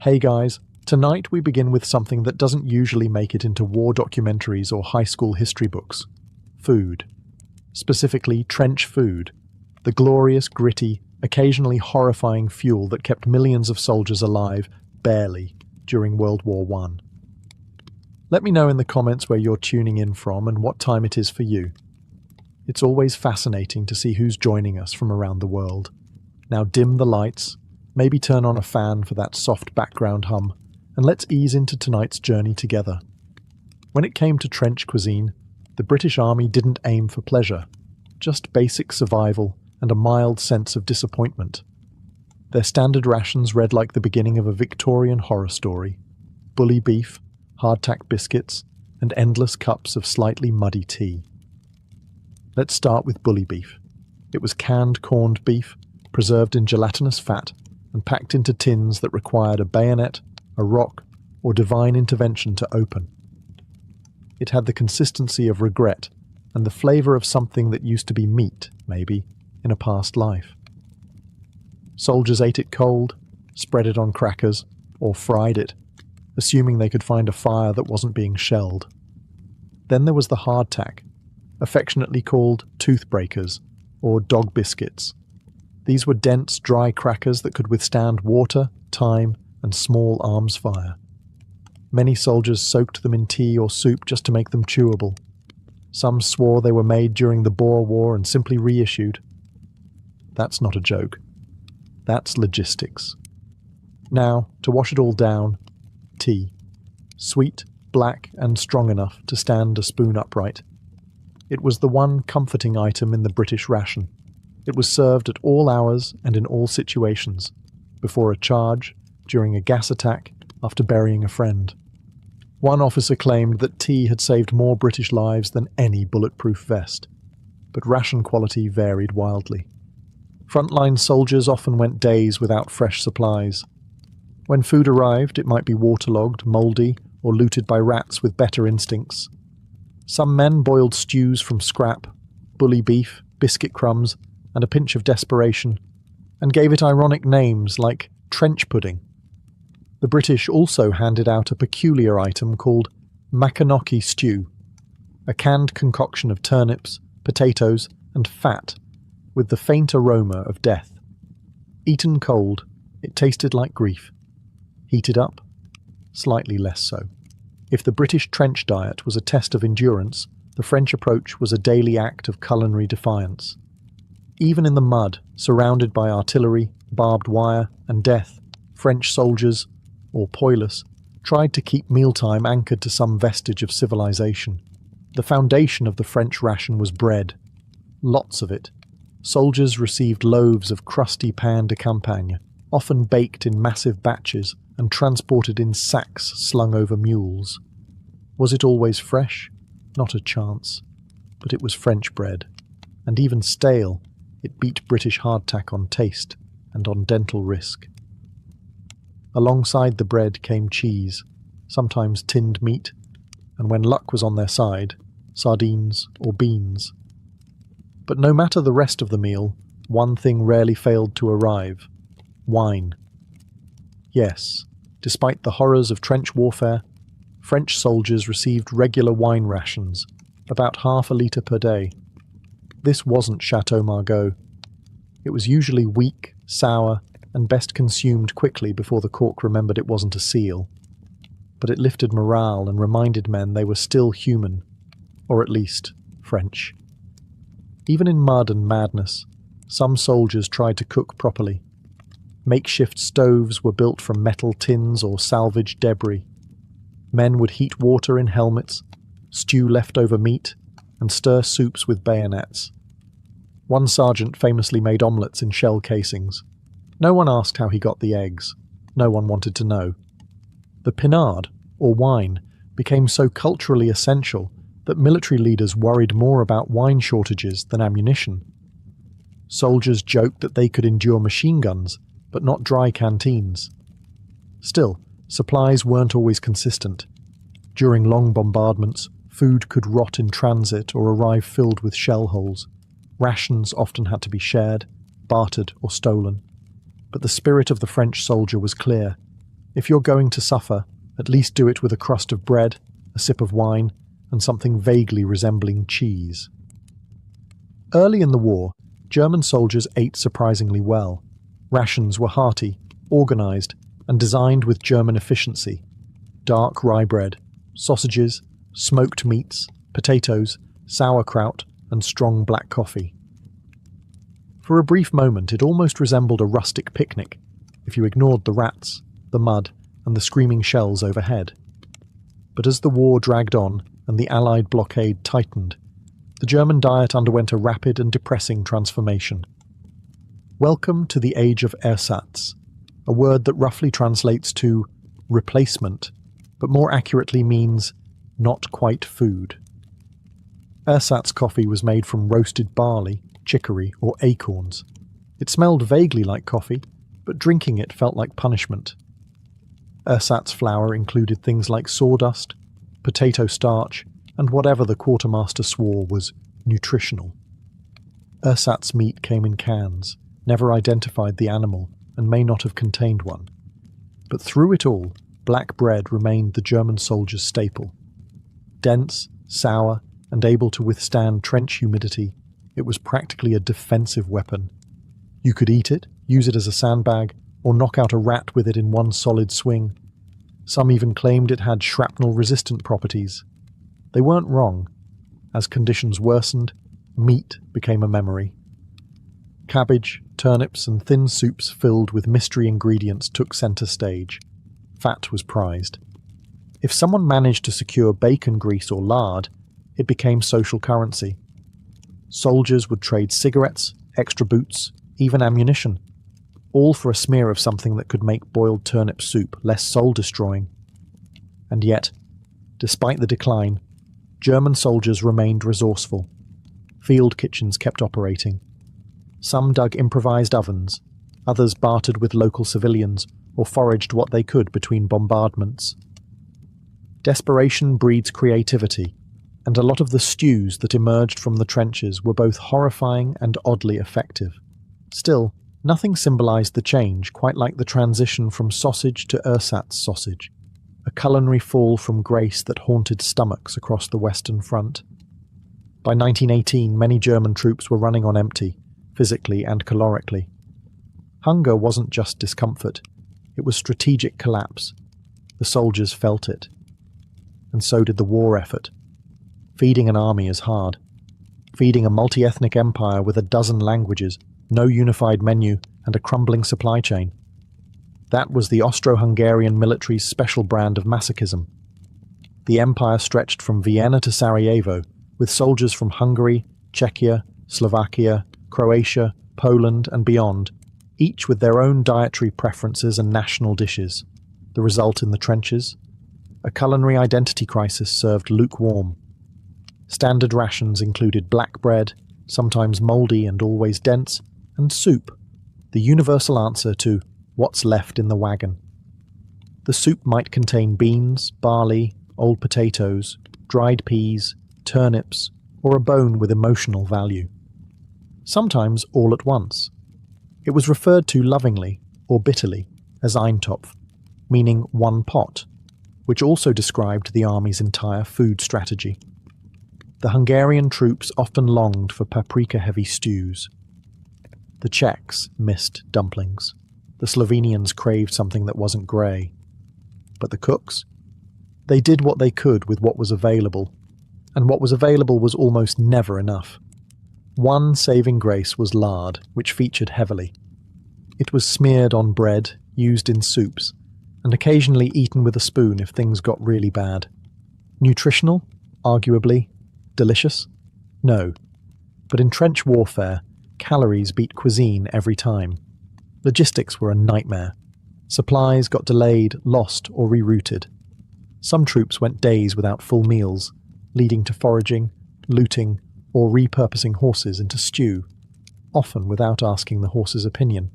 Hey guys, tonight we begin with something that doesn't usually make it into war documentaries or high school history books. Food. Specifically, trench food. The glorious, gritty, occasionally horrifying fuel that kept millions of soldiers alive, barely, during World War I. Let me know in the comments where you're tuning in from and what time it is for you. It's always fascinating to see who's joining us from around the world. Now dim the lights, maybe turn on a fan for that soft background hum, and let's ease into tonight's journey together. When it came to trench cuisine, the British Army didn't aim for pleasure, just basic survival and a mild sense of disappointment. Their standard rations read like the beginning of a Victorian horror story: bully beef, hardtack biscuits, and endless cups of slightly muddy tea. Let's start with bully beef. It was canned corned beef, preserved in gelatinous fat, and packed into tins that required a bayonet, a rock, or divine intervention to open. It had the consistency of regret and the flavour of something that used to be meat, maybe, in a past life. Soldiers ate it cold, spread it on crackers, or fried it, assuming they could find a fire that wasn't being shelled. Then there was the hardtack, affectionately called toothbreakers, or dog biscuits. These were dense, dry crackers that could withstand water, time, and small arms fire. Many soldiers soaked them in tea or soup just to make them chewable. Some swore they were made during the Boer War and simply reissued. That's not a joke. That's logistics. Now, to wash it all down, tea. Sweet, black, and strong enough to stand a spoon upright. It was the one comforting item in the British ration. It was served at all hours and in all situations, before a charge, during a gas attack, after burying a friend. One officer claimed that tea had saved more British lives than any bulletproof vest, but ration quality varied wildly. Frontline soldiers often went days without fresh supplies. When food arrived, it might be waterlogged, mouldy, or looted by rats with better instincts. Some men boiled stews from scrap, bully beef, biscuit crumbs, and a pinch of desperation, and gave it ironic names like trench pudding. The British also handed out a peculiar item called Maconochie stew, a canned concoction of turnips, potatoes, and fat, with the faint aroma of death. Eaten cold, it tasted like grief. Heated up, slightly less so. If the British trench diet was a test of endurance, the French approach was a daily act of culinary defiance. Even in the mud, surrounded by artillery, barbed wire, and death, French soldiers, or poilus, tried to keep mealtime anchored to some vestige of civilization. The foundation of the French ration was bread. Lots of it. Soldiers received loaves of crusty pain de campagne, often baked in massive batches and transported in sacks slung over mules. Was it always fresh? Not a chance. But it was French bread. And even stale, it beat British hardtack on taste and on dental risk. Alongside the bread came cheese, sometimes tinned meat, and when luck was on their side, sardines or beans. But no matter the rest of the meal, one thing rarely failed to arrive: wine. Yes, despite the horrors of trench warfare, French soldiers received regular wine rations, about half a litre per day. This wasn't Chateau Margaux. It was usually weak, sour, and best consumed quickly before the cork remembered it wasn't a seal. But it lifted morale and reminded men they were still human, or at least French. Even in mud and madness, some soldiers tried to cook properly. Makeshift stoves were built from metal tins or salvaged debris. Men would heat water in helmets, stew leftover meat, and stir soups with bayonets. One sergeant famously made omelettes in shell casings. No one asked how he got the eggs. No one wanted to know. The pinard, or wine, became so culturally essential that military leaders worried more about wine shortages than ammunition. Soldiers joked that they could endure machine guns, but not dry canteens. Still, supplies weren't always consistent. During long bombardments, food could rot in transit or arrive filled with shell holes. Rations often had to be shared, bartered, or stolen. But the spirit of the French soldier was clear: If you're going to suffer, at least do it with a crust of bread, a sip of wine, and something vaguely resembling cheese. Early in the war, German soldiers ate surprisingly well. Rations were hearty, organised, and designed with German efficiency. Dark rye bread, sausages, smoked meats, potatoes, sauerkraut, and strong black coffee. For a brief moment, it almost resembled a rustic picnic, if you ignored the rats, the mud, and the screaming shells overhead. But as the war dragged on and the Allied blockade tightened, the German diet underwent a rapid and depressing transformation. Welcome to the age of ersatz, a word that roughly translates to replacement, but more accurately means not quite food. Ersatz coffee was made from roasted barley, chicory, or acorns. It smelled vaguely like coffee, but drinking it felt like punishment. Ersatz flour included things like sawdust, potato starch, and whatever the quartermaster swore was nutritional. Ersatz meat came in cans, never identified the animal, and may not have contained one. But through it all, black bread remained the German soldier's staple. Dense, sour, and able to withstand trench humidity, it was practically a defensive weapon. You could eat it, use it as a sandbag, or knock out a rat with it in one solid swing. Some even claimed it had shrapnel-resistant properties. They weren't wrong. As conditions worsened, meat became a memory. Cabbage, turnips, and thin soups filled with mystery ingredients took centre stage. Fat was prized. If someone managed to secure bacon grease or lard, it became social currency. Soldiers would trade cigarettes, extra boots, even ammunition, all for a smear of something that could make boiled turnip soup less soul-destroying. And yet, despite the decline, German soldiers remained resourceful. Field kitchens kept operating. Some dug improvised ovens, others bartered with local civilians or foraged what they could between bombardments. Desperation breeds creativity, and a lot of the stews that emerged from the trenches were both horrifying and oddly effective. Still, nothing symbolized the change quite like the transition from sausage to ersatz sausage, a culinary fall from grace that haunted stomachs across the Western Front. By 1918, many German troops were running on empty, physically and calorically. Hunger wasn't just discomfort, it was strategic collapse. The soldiers felt it. And so did the war effort. Feeding an army is hard. Feeding a multi-ethnic empire with a dozen languages, no unified menu, and a crumbling supply chain. That was the Austro-Hungarian military's special brand of masochism. The empire stretched from Vienna to Sarajevo, with soldiers from Hungary, Czechia, Slovakia, Croatia, Poland, and beyond, each with their own dietary preferences and national dishes. The result in the trenches? A culinary identity crisis served lukewarm. Standard rations included black bread, sometimes mouldy and always dense, and soup, the universal answer to what's left in the wagon. The soup might contain beans, barley, old potatoes, dried peas, turnips, or a bone with emotional value. Sometimes all at once. It was referred to lovingly, or bitterly, as Eintopf, meaning one pot, which also described the army's entire food strategy. The Hungarian troops often longed for paprika-heavy stews. The Czechs missed dumplings. The Slovenians craved something that wasn't grey. But the cooks? They did what they could with what was available, and what was available was almost never enough. One saving grace was lard, which featured heavily. It was smeared on bread, used in soups, and occasionally eaten with a spoon if things got really bad. Nutritional? Arguably. Delicious? No. But in trench warfare, calories beat cuisine every time. Logistics were a nightmare. Supplies got delayed, lost, or rerouted. Some troops went days without full meals, leading to foraging, looting, or repurposing horses into stew, often without asking the horse's opinion.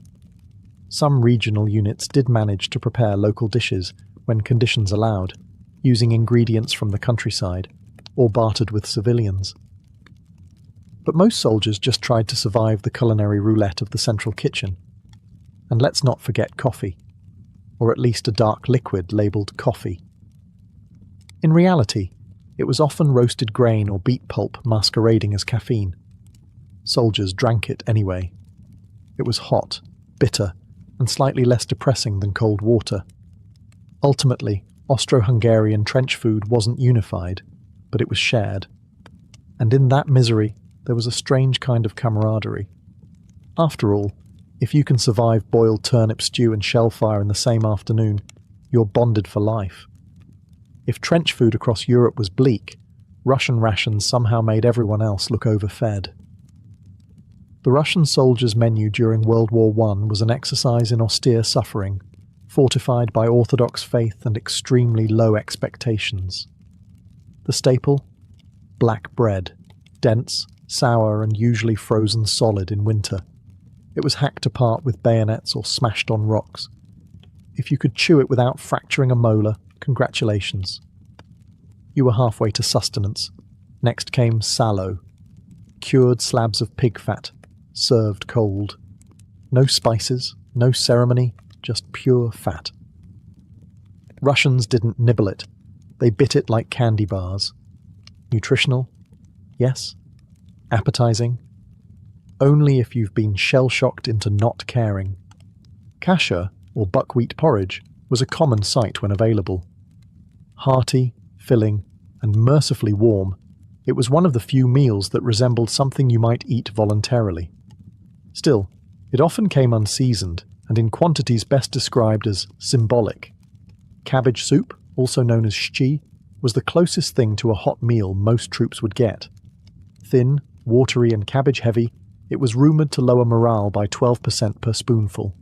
Some regional units did manage to prepare local dishes when conditions allowed, using ingredients from the countryside, or bartered with civilians. But most soldiers just tried to survive the culinary roulette of the central kitchen. And let's not forget coffee. or at least a dark liquid labelled coffee. In reality, it was often roasted grain or beet pulp masquerading as caffeine. Soldiers drank it anyway. It was hot, bitter, and slightly less depressing than cold water. Ultimately, Austro-Hungarian trench food wasn't unified, but it was shared. And in that misery, there was a strange kind of camaraderie. After all, if you can survive boiled turnip stew and shellfire in the same afternoon, you're bonded for life. If trench food across Europe was bleak, Russian rations somehow made everyone else look overfed. The Russian soldiers' menu during World War I was an exercise in austere suffering, fortified by orthodox faith and extremely low expectations. The staple? Black bread, dense, sour, and usually frozen solid in winter. It was hacked apart with bayonets or smashed on rocks. If you could chew it without fracturing a molar, congratulations. You were halfway to sustenance. Next came sallow, cured slabs of pig fat, served cold. No spices, no ceremony, just pure fat. Russians didn't nibble it. They bit it like candy bars. Nutritional? Yes. Appetizing? Only if you've been shell-shocked into not caring. Kasha, or buckwheat porridge, was a common sight when available. Hearty, filling, and mercifully warm, it was one of the few meals that resembled something you might eat voluntarily. Still, it often came unseasoned, and in quantities best described as symbolic. Cabbage soup, also known as shchi, was the closest thing to a hot meal most troops would get. Thin, watery, and cabbage-heavy, it was rumoured to lower morale by 12% per spoonful.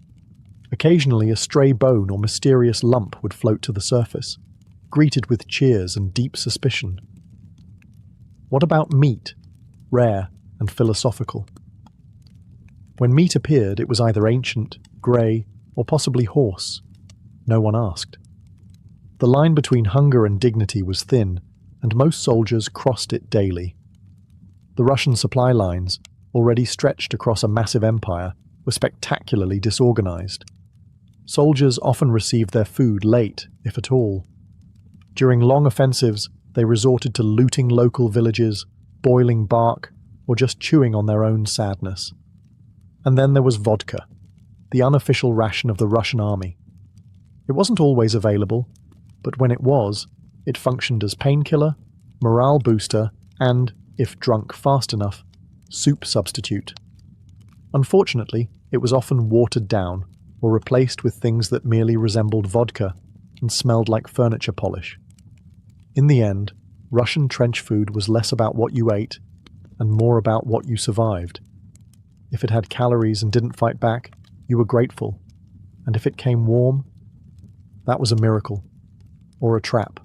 Occasionally a stray bone or mysterious lump would float to the surface, greeted with cheers and deep suspicion. What about meat? Rare and philosophical. When meat appeared, it was either ancient, grey, or possibly horse. No one asked. The line between hunger and dignity was thin, and most soldiers crossed it daily. The Russian supply lines, already stretched across a massive empire, were spectacularly disorganized. Soldiers often received their food late, if at all. During long offensives, they resorted to looting local villages, boiling bark, or just chewing on their own sadness. And then there was vodka, the unofficial ration of the Russian army. It wasn't always available, but when it was, it functioned as painkiller, morale booster, and, if drunk fast enough, soup substitute. Unfortunately, it was often watered down or replaced with things that merely resembled vodka and smelled like furniture polish. In the end, Russian trench food was less about what you ate and more about what you survived. If it had calories and didn't fight back, you were grateful. And if it came warm, that was a miracle. Or a trap.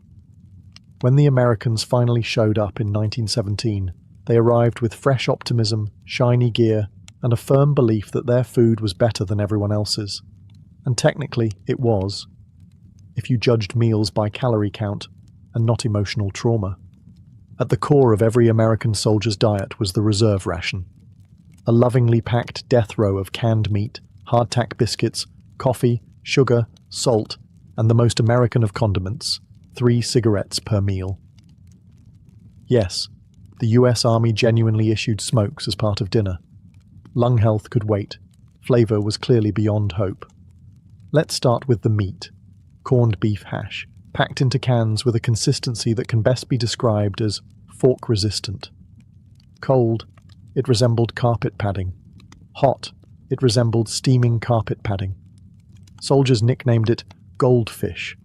When the Americans finally showed up in 1917, they arrived with fresh optimism, shiny gear, and a firm belief that their food was better than everyone else's. And technically, it was, if you judged meals by calorie count and not emotional trauma. At the core of every American soldier's diet was the reserve ration. A lovingly packed death row of canned meat, hardtack biscuits, coffee, sugar, salt, and the most American of condiments, 3 cigarettes per meal. Yes, the US Army genuinely issued smokes as part of dinner. Lung health could wait. Flavor was clearly beyond hope. Let's start with the meat. Corned beef hash, packed into cans with a consistency that can best be described as fork-resistant. Cold, it resembled carpet padding. Hot, it resembled steaming carpet padding. Soldiers nicknamed it goldfish,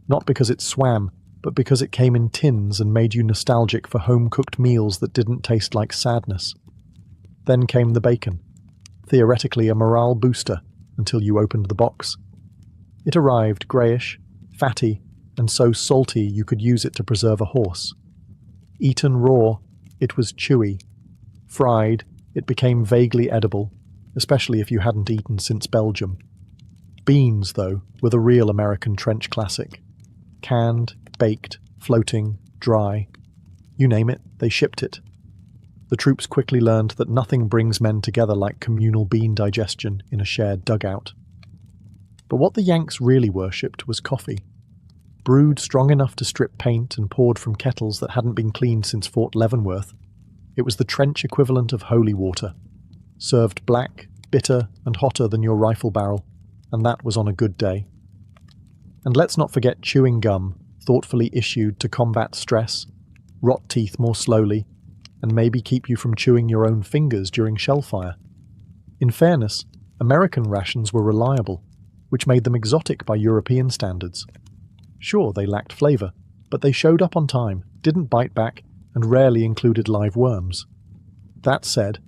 not because it swam, but because it came in tins and made you nostalgic for home-cooked meals that didn't taste like sadness. Then came the bacon, theoretically a morale booster until you opened the box. It arrived greyish, fatty, and so salty you could use it to preserve a horse. Eaten raw, it was chewy. Fried, it became vaguely edible, especially if you hadn't eaten since Belgium. Beans, though, were the real American trench classic. Canned, baked, floating, dry. You name it, they shipped it. The troops quickly learned that nothing brings men together like communal bean digestion in a shared dugout. But what the Yanks really worshipped was coffee. Brewed strong enough to strip paint and poured from kettles that hadn't been cleaned since Fort Leavenworth, it was the trench equivalent of holy water, served black, bitter, and hotter than your rifle barrel, and that was on a good day. And let's not forget chewing gum, thoughtfully issued to combat stress, rot teeth more slowly, and maybe keep you from chewing your own fingers during shellfire. In fairness, American rations were reliable, which made them exotic by European standards. Sure, they lacked flavour, but they showed up on time, didn't bite back, and rarely included live worms. That said,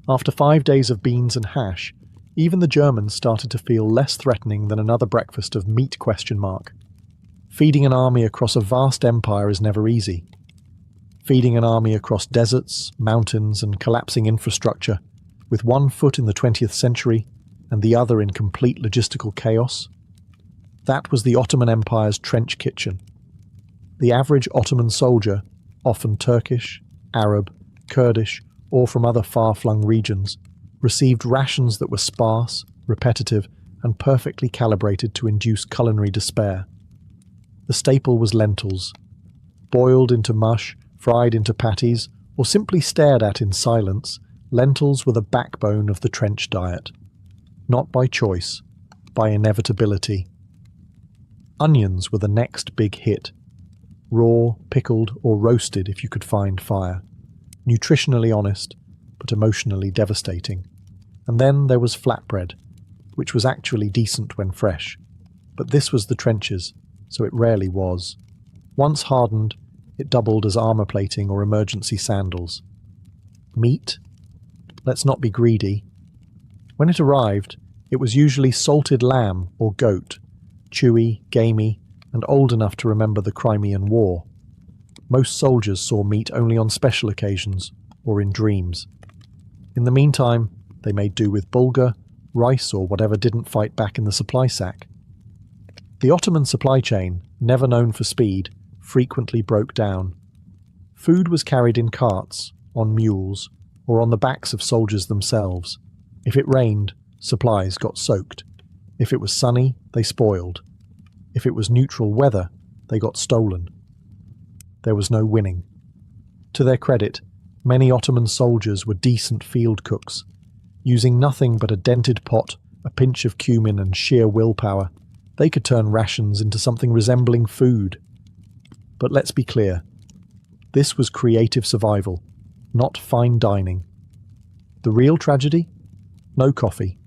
after 5 days of beans and hash, even the Germans started to feel less threatening than another breakfast of meat ? Feeding an army across a vast empire is never easy. Feeding an army across deserts, mountains, and collapsing infrastructure, with one foot in the 20th century and the other in complete logistical chaos? That was the Ottoman Empire's trench kitchen. The average Ottoman soldier, often Turkish, Arab, Kurdish, or from other far-flung regions, received rations that were sparse, repetitive, and perfectly calibrated to induce culinary despair. The staple was lentils. Boiled into mush, fried into patties, or simply stared at in silence, lentils were the backbone of the trench diet. Not by choice, by inevitability. Onions were the next big hit. Raw, pickled, or roasted if you could find fire. Nutritionally honest, but emotionally devastating. And then there was flatbread, which was actually decent when fresh. But this was the trenches, so it rarely was. Once hardened, it doubled as armor plating or emergency sandals. Meat? Let's not be greedy. When it arrived, it was usually salted lamb or goat, chewy, gamey, and old enough to remember the Crimean War. Most soldiers saw meat only on special occasions or in dreams. In the meantime, they made do with bulgur, rice, or whatever didn't fight back in the supply sack. The Ottoman supply chain, never known for speed, frequently broke down. Food was carried in carts, on mules, or on the backs of soldiers themselves. If it rained, supplies got soaked. If it was sunny, they spoiled. If it was neutral weather, they got stolen. There was no winning. To their credit, many Ottoman soldiers were decent field cooks. Using nothing but a dented pot, a pinch of cumin, and sheer willpower, they could turn rations into something resembling food. But let's be clear, this was creative survival, not fine dining. The real tragedy? No coffee.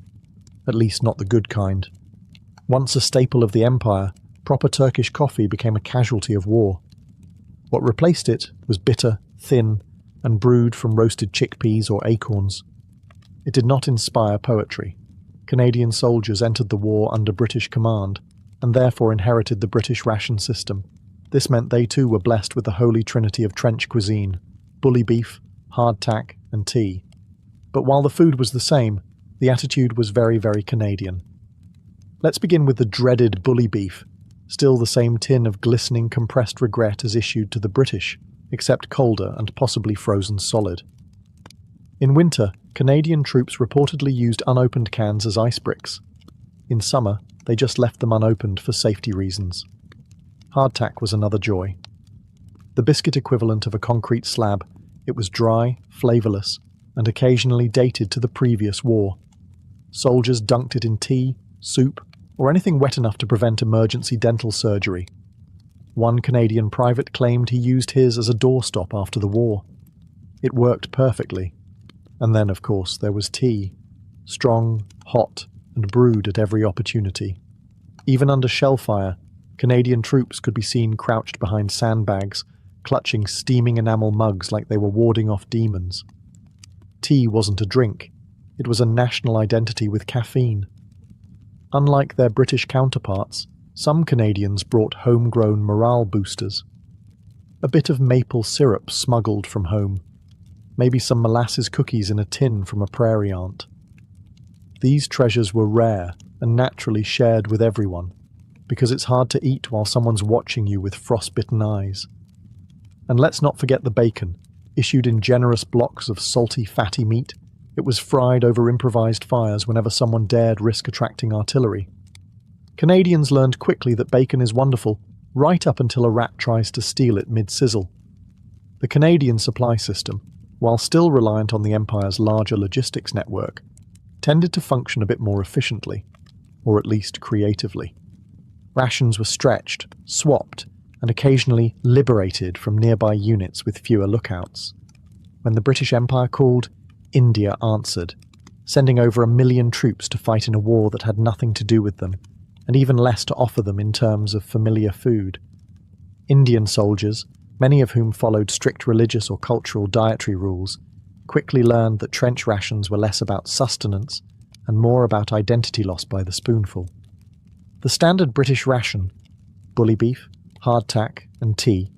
At least not the good kind. Once a staple of the empire, proper Turkish coffee became a casualty of war. What replaced it was bitter, thin, and brewed from roasted chickpeas or acorns. It did not inspire poetry. Canadian soldiers entered the war under British command, and therefore inherited the British ration system. This meant they too were blessed with the holy trinity of trench cuisine: bully beef, hardtack, and tea. But while the food was the same, the attitude was very, very Canadian. Let's begin with the dreaded bully beef, still the same tin of glistening compressed regret as issued to the British, except colder and possibly frozen solid. In winter, Canadian troops reportedly used unopened cans as ice bricks. In summer, they just left them unopened for safety reasons. Hardtack was another joy. The biscuit equivalent of a concrete slab, it was dry, flavourless, and occasionally dated to the previous war. Soldiers dunked it in tea, soup, or anything wet enough to prevent emergency dental surgery. One Canadian private claimed he used his as a doorstop after the war. It worked perfectly. And then, of course, there was tea. Strong, hot, and brewed at every opportunity. Even under shellfire, Canadian troops could be seen crouched behind sandbags, clutching steaming enamel mugs like they were warding off demons. Tea wasn't a drink. It was a national identity with caffeine. Unlike their British counterparts, some Canadians brought homegrown morale boosters. A bit of maple syrup smuggled from home. Maybe some molasses cookies in a tin from a prairie aunt. These treasures were rare and naturally shared with everyone, because it's hard to eat while someone's watching you with frostbitten eyes. And let's not forget the bacon, issued in generous blocks of salty, fatty meat. It was fried over improvised fires whenever someone dared risk attracting artillery. Canadians learned quickly that bacon is wonderful, right up until a rat tries to steal it mid-sizzle. The Canadian supply system, while still reliant on the Empire's larger logistics network, tended to function a bit more efficiently, or at least creatively. Rations were stretched, swapped, and occasionally liberated from nearby units with fewer lookouts. When the British Empire called, India answered, sending over 1 million troops to fight in a war that had nothing to do with them, and even less to offer them in terms of familiar food. Indian soldiers, many of whom followed strict religious or cultural dietary rules, quickly learned that trench rations were less about sustenance and more about identity loss by the spoonful. The standard British ration, bully beef, hardtack, and tea,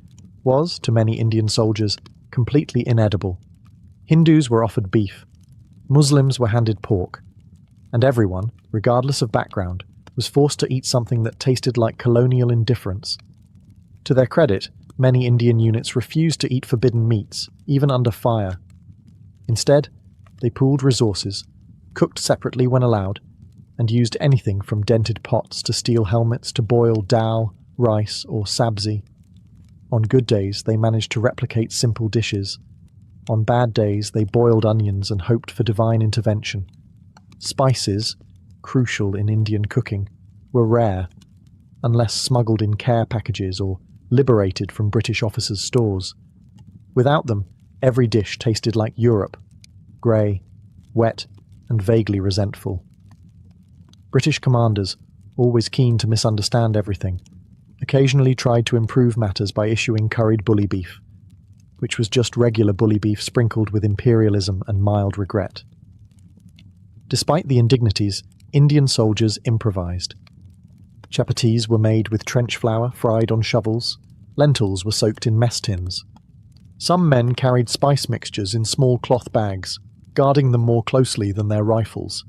was, to many Indian soldiers, completely inedible. Hindus were offered beef, Muslims were handed pork, and everyone, regardless of background, was forced to eat something that tasted like colonial indifference. To their credit, many Indian units refused to eat forbidden meats, even under fire. Instead, they pooled resources, cooked separately when allowed, and used anything from dented pots to steel helmets to boil dal, rice, or sabzi. On good days, they managed to replicate simple dishes. On bad days, they boiled onions and hoped for divine intervention. Spices, crucial in Indian cooking, were rare, unless smuggled in care packages or liberated from British officers' stores. Without them, every dish tasted like Europe, grey, wet, and vaguely resentful. British commanders, always keen to misunderstand everything, occasionally tried to improve matters by issuing curried bully beef, which was just regular bully beef sprinkled with imperialism and mild regret. Despite the indignities, Indian soldiers improvised. Chapatis were made with trench flour fried on shovels, lentils were soaked in mess tins. Some men carried spice mixtures in small cloth bags, guarding them more closely than their rifles.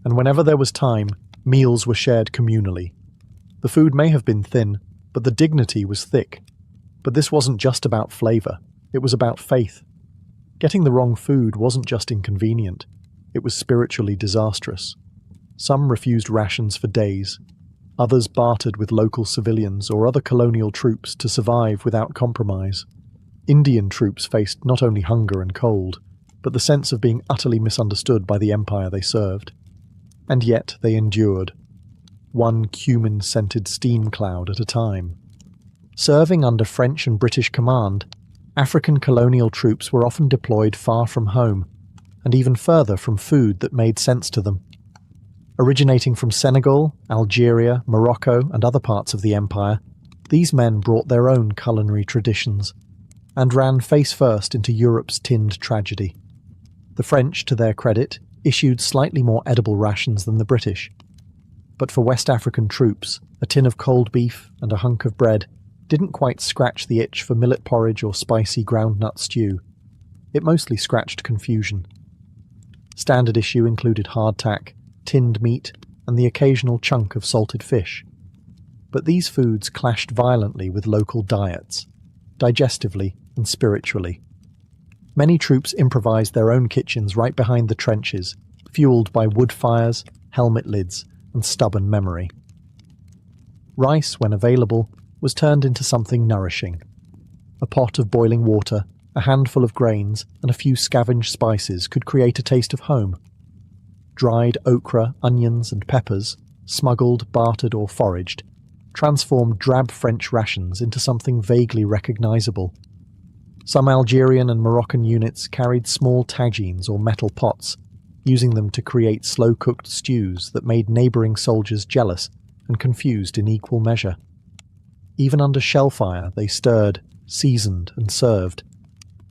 And whenever there was time, meals were shared communally. The food may have been thin, but the dignity was thick. But this wasn't just about flavour, it was about faith. Getting the wrong food wasn't just inconvenient, it was spiritually disastrous. Some refused rations for days. Others bartered with local civilians or other colonial troops to survive without compromise. Indian troops faced not only hunger and cold, but the sense of being utterly misunderstood by the empire they served. And yet they endured, one cumin-scented steam cloud at a time. Serving under French and British command, African colonial troops were often deployed far from home, and even further from food that made sense to them. Originating from Senegal, Algeria, Morocco, and other parts of the empire, these men brought their own culinary traditions, and ran face first into Europe's tinned tragedy. The French, to their credit, issued slightly more edible rations than the British. But for West African troops, a tin of cold beef and a hunk of bread didn't quite scratch the itch for millet porridge or spicy groundnut stew. It mostly scratched confusion. Standard issue included hardtack, tinned meat, and the occasional chunk of salted fish. But these foods clashed violently with local diets, digestively and spiritually. Many troops improvised their own kitchens right behind the trenches, fueled by wood fires, helmet lids, and stubborn memory. Rice, when available, was turned into something nourishing. A pot of boiling water, a handful of grains, and a few scavenged spices could create a taste of home. Dried okra, onions, and peppers, smuggled, bartered, or foraged, transformed drab French rations into something vaguely recognizable. Some Algerian and Moroccan units carried small tagines or metal pots, using them to create slow-cooked stews that made neighbouring soldiers jealous and confused in equal measure. Even under shellfire, they stirred, seasoned, and served,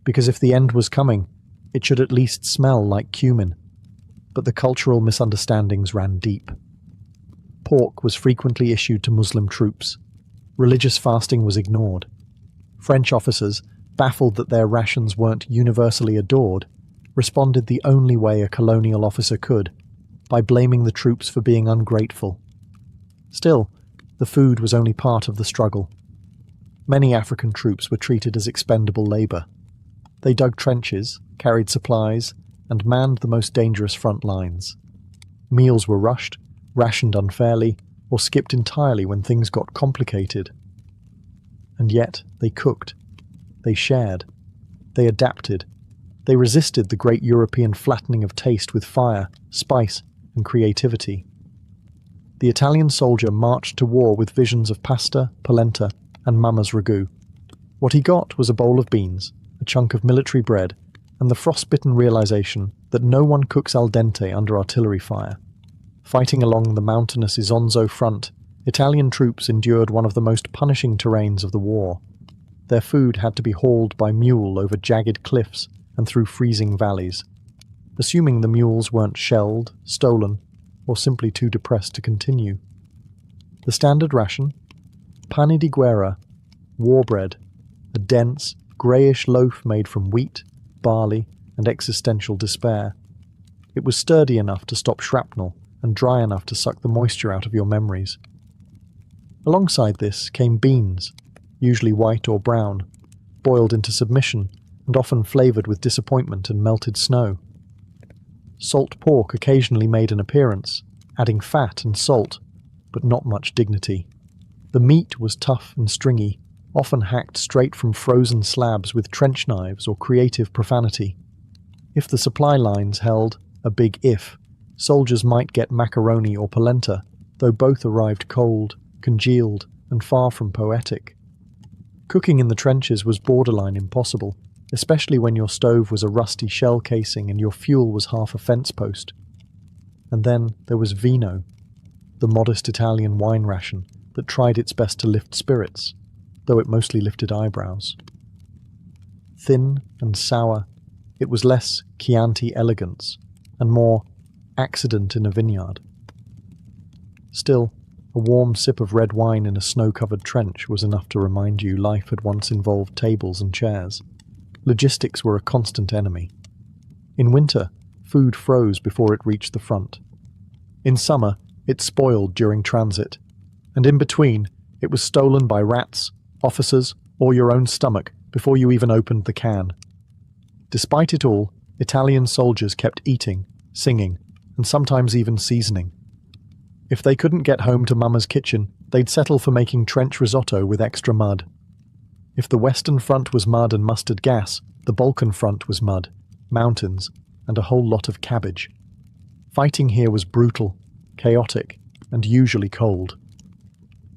because if the end was coming, it should at least smell like cumin. But the cultural misunderstandings ran deep. Pork was frequently issued to Muslim troops. Religious fasting was ignored. French officers, baffled that their rations weren't universally adored, responded the only way a colonial officer could, by blaming the troops for being ungrateful. Still, the food was only part of the struggle. Many African troops were treated as expendable labour. They dug trenches, carried supplies, and manned the most dangerous front lines. Meals were rushed, rationed unfairly, or skipped entirely when things got complicated. And yet, they cooked, they shared, they adapted, they resisted the great European flattening of taste with fire, spice, and creativity. The Italian soldier marched to war with visions of pasta, polenta, and mama's ragu. What he got was a bowl of beans, a chunk of military bread, and the frostbitten realization that no one cooks al dente under artillery fire. Fighting along the mountainous Isonzo front, Italian troops endured one of the most punishing terrains of the war. Their food had to be hauled by mule over jagged cliffs and through freezing valleys. Assuming the mules weren't shelled, stolen, or simply too depressed to continue. The standard ration? Pane di guerra, war bread, a dense, greyish loaf made from wheat, barley, and existential despair. It was sturdy enough to stop shrapnel and dry enough to suck the moisture out of your memories. Alongside this came beans, usually white or brown, boiled into submission and often flavoured with disappointment and melted snow. Salt pork occasionally made an appearance, adding fat and salt, but not much dignity. The meat was tough and stringy, often hacked straight from frozen slabs with trench knives or creative profanity. If the supply lines held, a big if, soldiers might get macaroni or polenta, though both arrived cold, congealed, and far from poetic. Cooking in the trenches was borderline impossible, especially when your stove was a rusty shell casing and your fuel was half a fence post. And then there was vino, the modest Italian wine ration that tried its best to lift spirits, though it mostly lifted eyebrows. Thin and sour, it was less Chianti elegance and more accident in a vineyard. Still, a warm sip of red wine in a snow-covered trench was enough to remind you life had once involved tables and chairs. Logistics were a constant enemy. In winter, food froze before it reached the front. In summer, it spoiled during transit. And in between, it was stolen by rats, officers, or your own stomach before you even opened the can. Despite it all, Italian soldiers kept eating, singing, and sometimes even seasoning. If they couldn't get home to Mama's kitchen, they'd settle for making trench risotto with extra mud. If the Western Front was mud and mustard gas, the Balkan Front was mud, mountains, and a whole lot of cabbage. Fighting here was brutal, chaotic, and usually cold.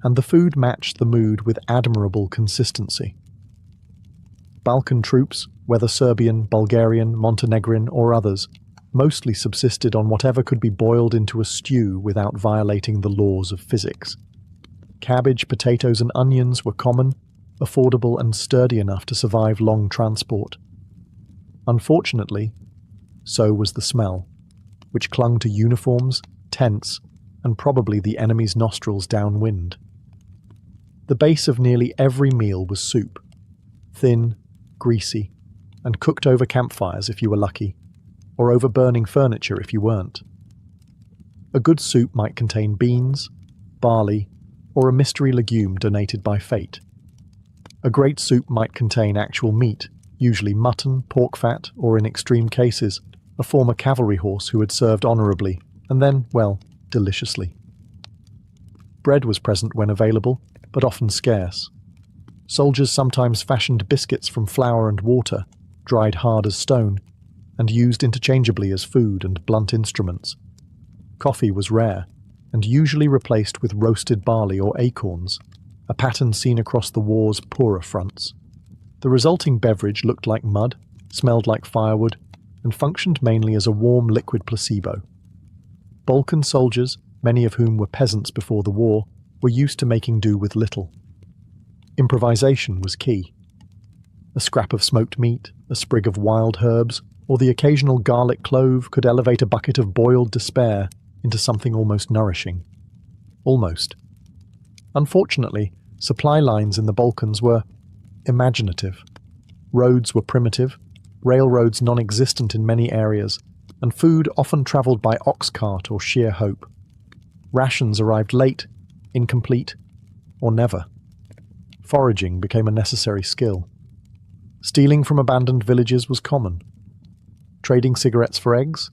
And the food matched the mood with admirable consistency. Balkan troops, whether Serbian, Bulgarian, Montenegrin, or others, mostly subsisted on whatever could be boiled into a stew without violating the laws of physics. Cabbage, potatoes, and onions were common, affordable, and sturdy enough to survive long transport. Unfortunately, so was the smell, which clung to uniforms, tents, and probably the enemy's nostrils downwind. The base of nearly every meal was soup, thin, greasy, and cooked over campfires if you were lucky, or over burning furniture if you weren't. A good soup might contain beans, barley, or a mystery legume donated by fate. A great soup might contain actual meat, usually mutton, pork fat, or in extreme cases, a former cavalry horse who had served honourably, and then, well, deliciously. Bread was present when available, but often scarce. Soldiers sometimes fashioned biscuits from flour and water, dried hard as stone, and used interchangeably as food and blunt instruments. Coffee was rare, and usually replaced with roasted barley or acorns, a pattern seen across the war's poorer fronts. The resulting beverage looked like mud, smelled like firewood, and functioned mainly as a warm liquid placebo. Balkan soldiers, many of whom were peasants before the war, were used to making do with little. Improvisation was key. A scrap of smoked meat, a sprig of wild herbs, or the occasional garlic clove could elevate a bucket of boiled despair into something almost nourishing. Almost. Unfortunately, supply lines in the Balkans were imaginative. Roads were primitive, railroads non-existent in many areas, and food often travelled by ox cart or sheer hope. Rations arrived late, incomplete, or never. Foraging became a necessary skill. Stealing from abandoned villages was common. Trading cigarettes for eggs?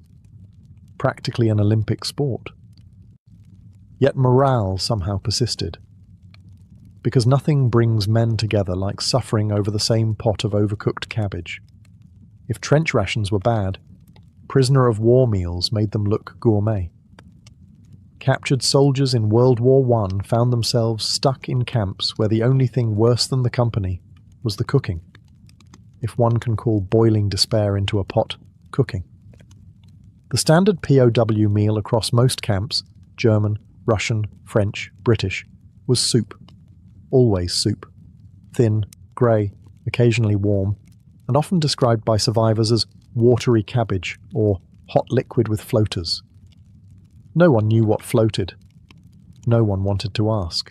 Practically an Olympic sport. Yet morale somehow persisted. Because nothing brings men together like suffering over the same pot of overcooked cabbage. If trench rations were bad, prisoner of war meals made them look gourmet. Captured soldiers in World War I found themselves stuck in camps where the only thing worse than the company was the cooking. If one can call boiling despair into a pot cooking. The standard POW meal across most camps, German, Russian, French, British, was soup. Always soup. Thin, grey, occasionally warm, and often described by survivors as watery cabbage or hot liquid with floaters. No one knew what floated. No one wanted to ask.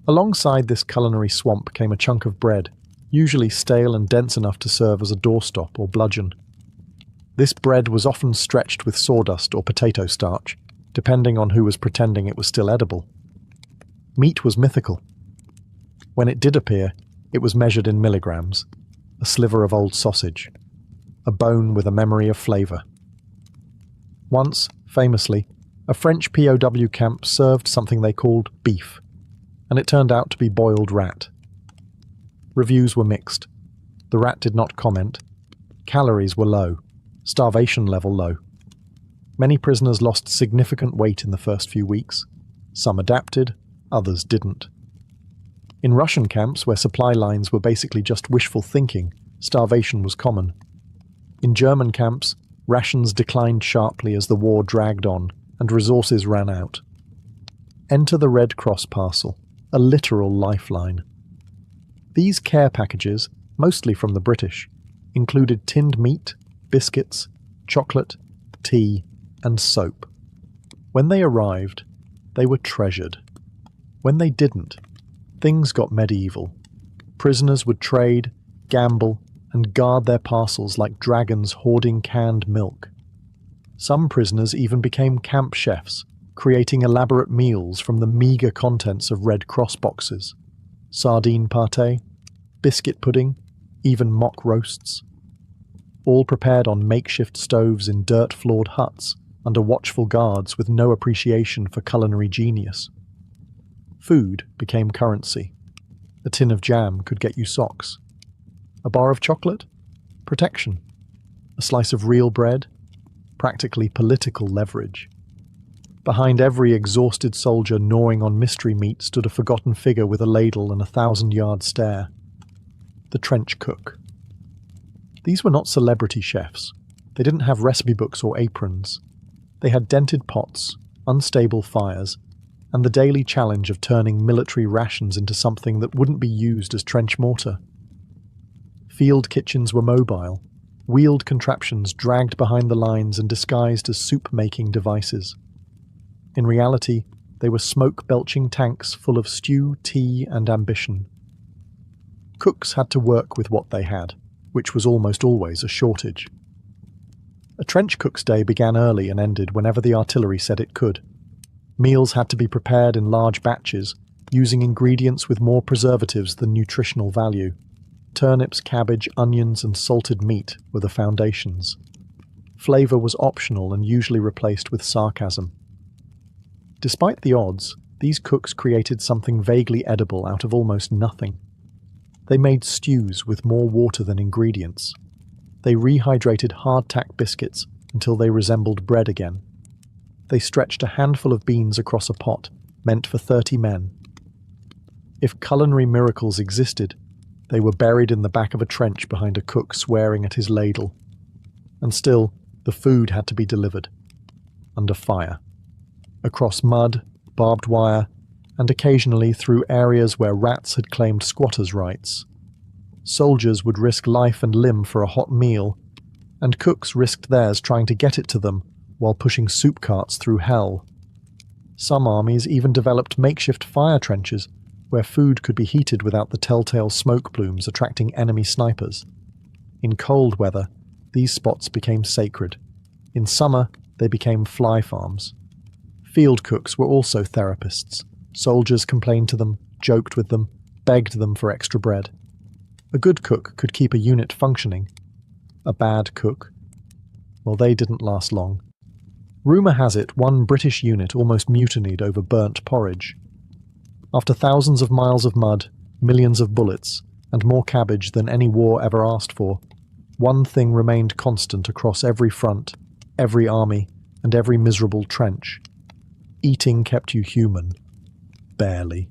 Alongside this culinary swamp came a chunk of bread, usually stale and dense enough to serve as a doorstop or bludgeon. This bread was often stretched with sawdust or potato starch, depending on who was pretending it was still edible. Meat was mythical. When it did appear, it was measured in milligrams, a sliver of old sausage, a bone with a memory of flavour. Once, famously, a French POW camp served something they called beef, and it turned out to be boiled rat. Reviews were mixed. The rat did not comment. Calories were low, starvation level low. Many prisoners lost significant weight in the first few weeks. Some adapted, others didn't. In Russian camps, where supply lines were basically just wishful thinking, starvation was common. In German camps, rations declined sharply as the war dragged on and resources ran out. Enter the Red Cross parcel, a literal lifeline. These care packages, mostly from the British, included tinned meat, biscuits, chocolate, tea, and soap. When they arrived, they were treasured. When they didn't, things got medieval. Prisoners would trade, gamble, and guard their parcels like dragons hoarding canned milk. Some prisoners even became camp chefs, creating elaborate meals from the meagre contents of Red Cross boxes. Sardine pâté, biscuit pudding, even mock roasts. All prepared on makeshift stoves in dirt-floored huts, under watchful guards with no appreciation for culinary genius. Food became currency. A tin of jam could get you socks. A bar of chocolate? Protection. A slice of real bread? Practically political leverage. Behind every exhausted soldier gnawing on mystery meat stood a forgotten figure with a ladle and a 1,000-yard stare. The trench cook. These were not celebrity chefs. They didn't have recipe books or aprons. They had dented pots, unstable fires, and the daily challenge of turning military rations into something that wouldn't be used as trench mortar. Field kitchens were mobile, wheeled contraptions dragged behind the lines and disguised as soup-making devices. In reality, they were smoke-belching tanks full of stew, tea, and ambition. Cooks had to work with what they had, which was almost always a shortage. A trench cook's day began early and ended whenever the artillery said it could. Meals had to be prepared in large batches, using ingredients with more preservatives than nutritional value. Turnips, cabbage, onions, and salted meat were the foundations. Flavour was optional and usually replaced with sarcasm. Despite the odds, these cooks created something vaguely edible out of almost nothing. They made stews with more water than ingredients. They rehydrated hardtack biscuits until they resembled bread again. They stretched a handful of beans across a pot, meant for 30 men. If culinary miracles existed, they were buried in the back of a trench behind a cook swearing at his ladle. And still, the food had to be delivered. Under fire. Across mud, barbed wire, and occasionally through areas where rats had claimed squatters' rights. Soldiers would risk life and limb for a hot meal, and cooks risked theirs trying to get it to them while pushing soup carts through hell. Some armies even developed makeshift fire trenches where food could be heated without the telltale smoke plumes attracting enemy snipers. In cold weather, these spots became sacred. In summer, they became fly farms. Field cooks were also therapists. Soldiers complained to them, joked with them, begged them for extra bread. A good cook could keep a unit functioning. A bad cook? Well, they didn't last long. Rumour has it one British unit almost mutinied over burnt porridge. After thousands of miles of mud, millions of bullets, and more cabbage than any war ever asked for, one thing remained constant across every front, every army, and every miserable trench. Eating kept you human. Barely.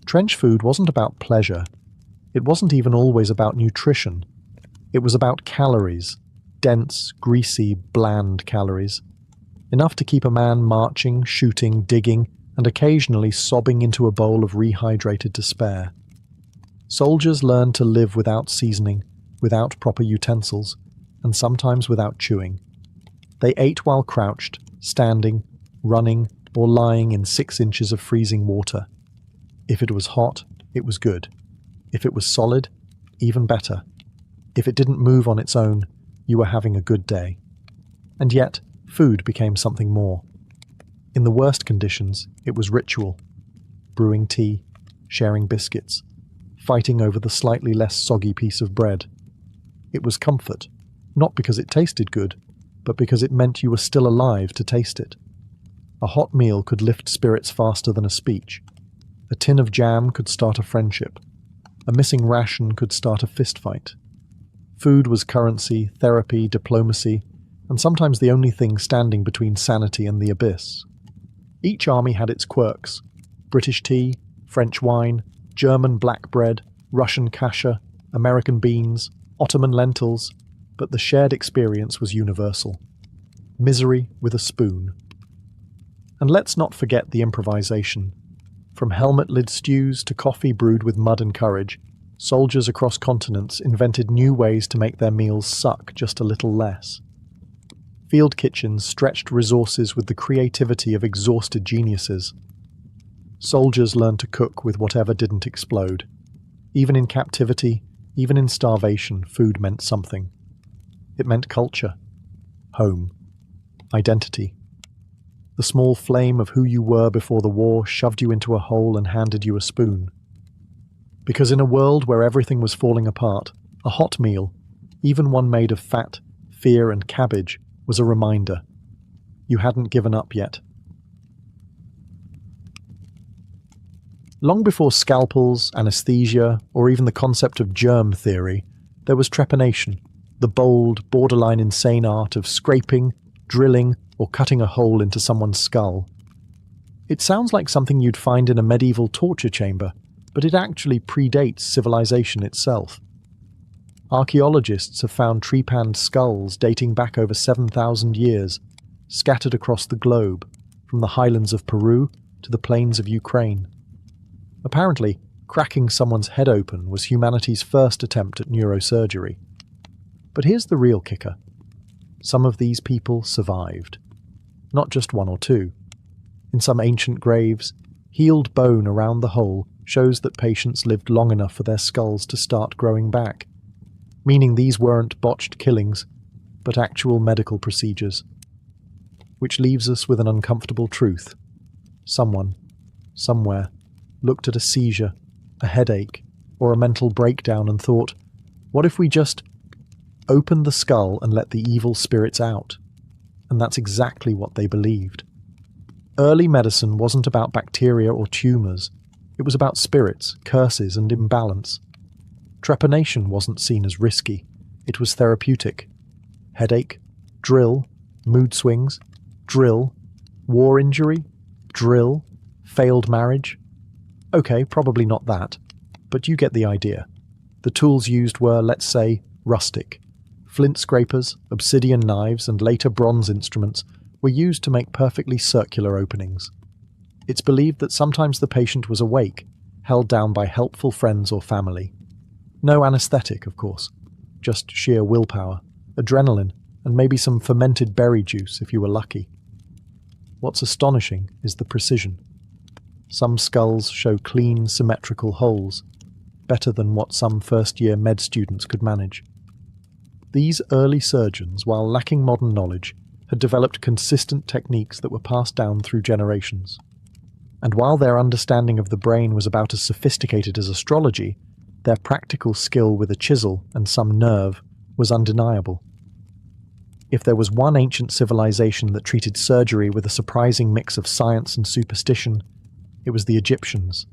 Trench food wasn't about pleasure. It wasn't even always about nutrition. It was about calories. Dense, greasy, bland calories. Enough to keep a man marching, shooting, digging, and occasionally sobbing into a bowl of rehydrated despair. Soldiers learned to live without seasoning, without proper utensils, and sometimes without chewing. They ate while crouched, standing, running, or lying in 6 inches of freezing water. If it was hot, it was good. If it was solid, even better. If it didn't move on its own, you were having a good day. And yet, food became something more. In the worst conditions, it was ritual. Brewing tea, sharing biscuits, fighting over the slightly less soggy piece of bread. It was comfort, not because it tasted good, but because it meant you were still alive to taste it. A hot meal could lift spirits faster than a speech. A tin of jam could start a friendship. A missing ration could start a fistfight. Food was currency, therapy, diplomacy, and sometimes the only thing standing between sanity and the abyss. Each army had its quirks: British tea, French wine, German black bread, Russian kasha, American beans, Ottoman lentils, but the shared experience was universal. Misery with a spoon. And let's not forget the improvisation. From helmet-lid stews to coffee brewed with mud and courage, soldiers across continents invented new ways to make their meals suck just a little less. Field kitchens stretched resources with the creativity of exhausted geniuses. Soldiers learned to cook with whatever didn't explode. Even in captivity, even in starvation, food meant something. It meant culture, home, identity. The small flame of who you were before the war shoved you into a hole and handed you a spoon. Because in a world where everything was falling apart, a hot meal, even one made of fat, fear, and cabbage, was a reminder. You hadn't given up yet. Long before scalpels, anesthesia, or even the concept of germ theory, there was trepanation, the bold, borderline insane art of scraping, drilling, or cutting a hole into someone's skull. It sounds like something you'd find in a medieval torture chamber, but it actually predates civilization itself. Archaeologists have found trepanned skulls dating back over 7,000 years, scattered across the globe, from the highlands of Peru to the plains of Ukraine. Apparently, cracking someone's head open was humanity's first attempt at neurosurgery. But here's the real kicker. Some of these people survived. Not just one or two. In some ancient graves, healed bone around the hole shows that patients lived long enough for their skulls to start growing back, meaning these weren't botched killings, but actual medical procedures. Which leaves us with an uncomfortable truth. Someone, somewhere, looked at a seizure, a headache, or a mental breakdown and thought, what if we just opened the skull and let the evil spirits out? And that's exactly what they believed. Early medicine wasn't about bacteria or tumours. It was about spirits, curses, and imbalance. Trepanation wasn't seen as risky. It was therapeutic. Headache, drill. Mood swings, drill. War injury, drill. Failed marriage. Okay, probably not that, but you get the idea. The tools used were, let's say, rustic. Flint scrapers, obsidian knives, and later bronze instruments were used to make perfectly circular openings. It's believed that sometimes the patient was awake, held down by helpful friends or family. No anesthetic, of course, just sheer willpower, adrenaline, and maybe some fermented berry juice if you were lucky. What's astonishing is the precision. Some skulls show clean, symmetrical holes, better than what some first-year med students could manage. These early surgeons, while lacking modern knowledge, had developed consistent techniques that were passed down through generations. And while their understanding of the brain was about as sophisticated as astrology, their practical skill with a chisel and some nerve was undeniable. If there was one ancient civilization that treated surgery with a surprising mix of science and superstition, it was the Egyptians.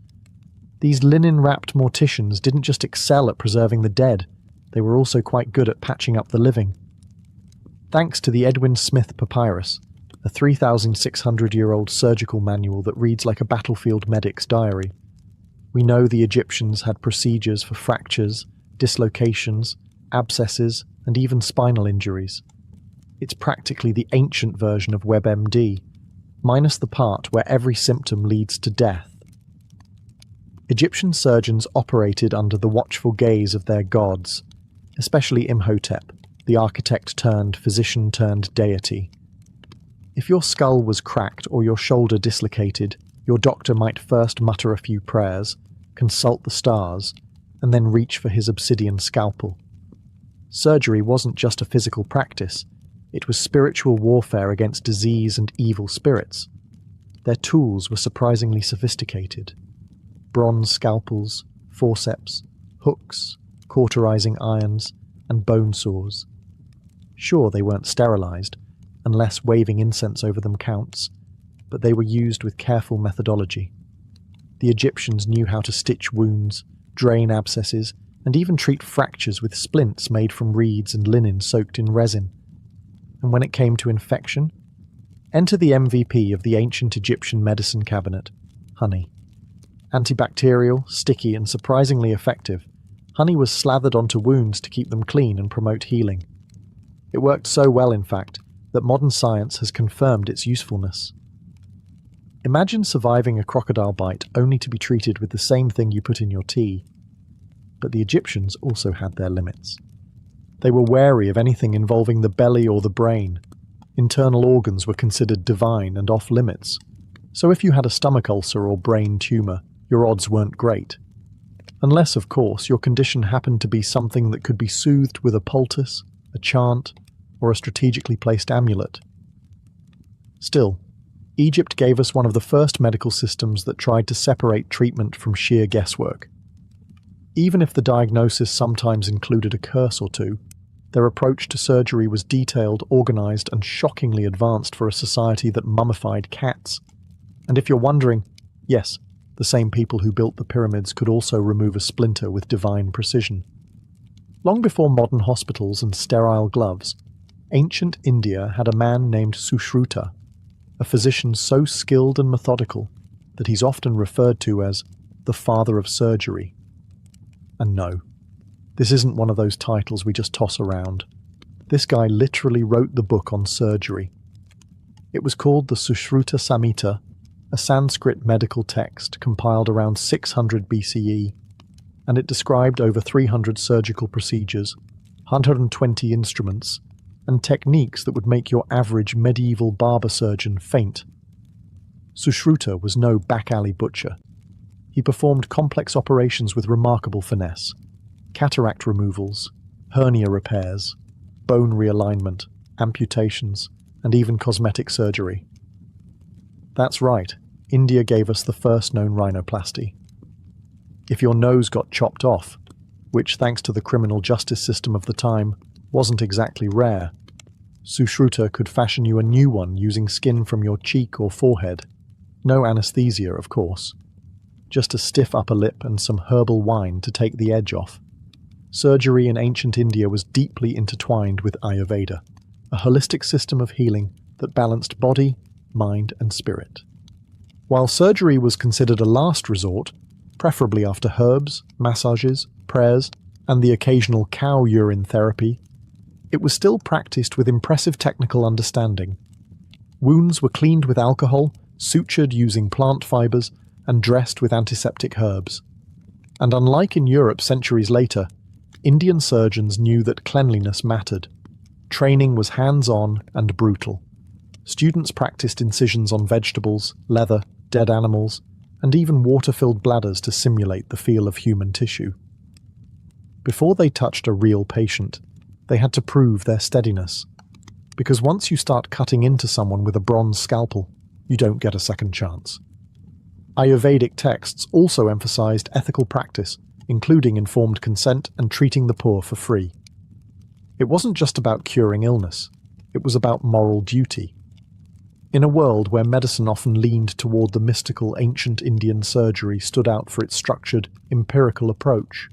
These linen-wrapped morticians didn't just excel at preserving the dead, they were also quite good at patching up the living. Thanks to the Edwin Smith Papyrus, a 3,600-year-old surgical manual that reads like a battlefield medic's diary, we know the Egyptians had procedures for fractures, dislocations, abscesses, and even spinal injuries. It's practically the ancient version of WebMD, minus the part where every symptom leads to death. Egyptian surgeons operated under the watchful gaze of their gods, especially Imhotep, the architect-turned-physician-turned-deity. If your skull was cracked or your shoulder dislocated, your doctor might first mutter a few prayers, consult the stars, and then reach for his obsidian scalpel. Surgery wasn't just a physical practice, it was spiritual warfare against disease and evil spirits. Their tools were surprisingly sophisticated. Bronze scalpels, forceps, hooks, cauterizing irons, and bone saws. Sure, they weren't sterilized, unless waving incense over them counts, but they were used with careful methodology. The Egyptians knew how to stitch wounds, drain abscesses, and even treat fractures with splints made from reeds and linen soaked in resin. And when it came to infection, enter the MVP of the ancient Egyptian medicine cabinet, honey. Antibacterial, sticky, and surprisingly effective, honey was slathered onto wounds to keep them clean and promote healing. It worked so well, in fact, that modern science has confirmed its usefulness. Imagine surviving a crocodile bite only to be treated with the same thing you put in your tea. But the Egyptians also had their limits. They were wary of anything involving the belly or the brain. Internal organs were considered divine and off-limits. So if you had a stomach ulcer or brain tumour, your odds weren't great. Unless, of course, your condition happened to be something that could be soothed with a poultice, a chant, or a strategically placed amulet. Still, Egypt gave us one of the first medical systems that tried to separate treatment from sheer guesswork. Even if the diagnosis sometimes included a curse or two, their approach to surgery was detailed, organized, and shockingly advanced for a society that mummified cats. And if you're wondering, yes, the same people who built the pyramids could also remove a splinter with divine precision. Long before modern hospitals and sterile gloves, ancient India had a man named Sushruta, a physician so skilled and methodical that he's often referred to as the father of surgery. And no, this isn't one of those titles we just toss around. This guy literally wrote the book on surgery. It was called the Sushruta Samhita, a Sanskrit medical text compiled around 600 BCE, and it described over 300 surgical procedures, 120 instruments, and techniques that would make your average medieval barber surgeon faint. Sushruta was no back-alley butcher. He performed complex operations with remarkable finesse: cataract removals, hernia repairs, bone realignment, amputations, and even cosmetic surgery. That's right, India gave us the first known rhinoplasty. If your nose got chopped off, which thanks to the criminal justice system of the time wasn't exactly rare, Sushruta could fashion you a new one using skin from your cheek or forehead. No anesthesia, of course. Just a stiff upper lip and some herbal wine to take the edge off. Surgery in ancient India was deeply intertwined with Ayurveda, a holistic system of healing that balanced body, mind, and spirit. While surgery was considered a last resort, preferably after herbs, massages, prayers, and the occasional cow urine therapy, it was still practiced with impressive technical understanding. Wounds were cleaned with alcohol, sutured using plant fibers, and dressed with antiseptic herbs. And unlike in Europe centuries later, Indian surgeons knew that cleanliness mattered. Training was hands-on and brutal. Students practiced incisions on vegetables, leather, dead animals, and even water-filled bladders to simulate the feel of human tissue. Before they touched a real patient, they had to prove their steadiness. Because once you start cutting into someone with a bronze scalpel, you don't get a second chance. Ayurvedic texts also emphasized ethical practice, including informed consent and treating the poor for free. It wasn't just about curing illness. It was about moral duty. In a world where medicine often leaned toward the mystical, ancient Indian surgery stood out for its structured, empirical approach.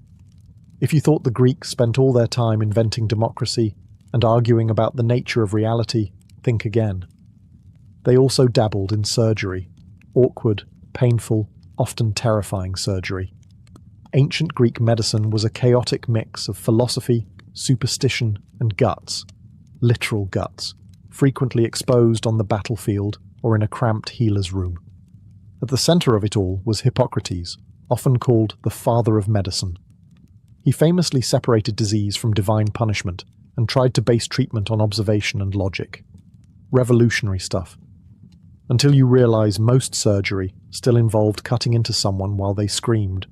If you thought the Greeks spent all their time inventing democracy and arguing about the nature of reality, think again. They also dabbled in surgery, awkward, painful, often terrifying surgery. Ancient Greek medicine was a chaotic mix of philosophy, superstition, and guts, literal guts, frequently exposed on the battlefield or in a cramped healer's room. At the center of it all was Hippocrates, often called the father of medicine. He famously separated disease from divine punishment and tried to base treatment on observation and logic. Revolutionary stuff. Until you realize most surgery still involved cutting into someone while they screamed.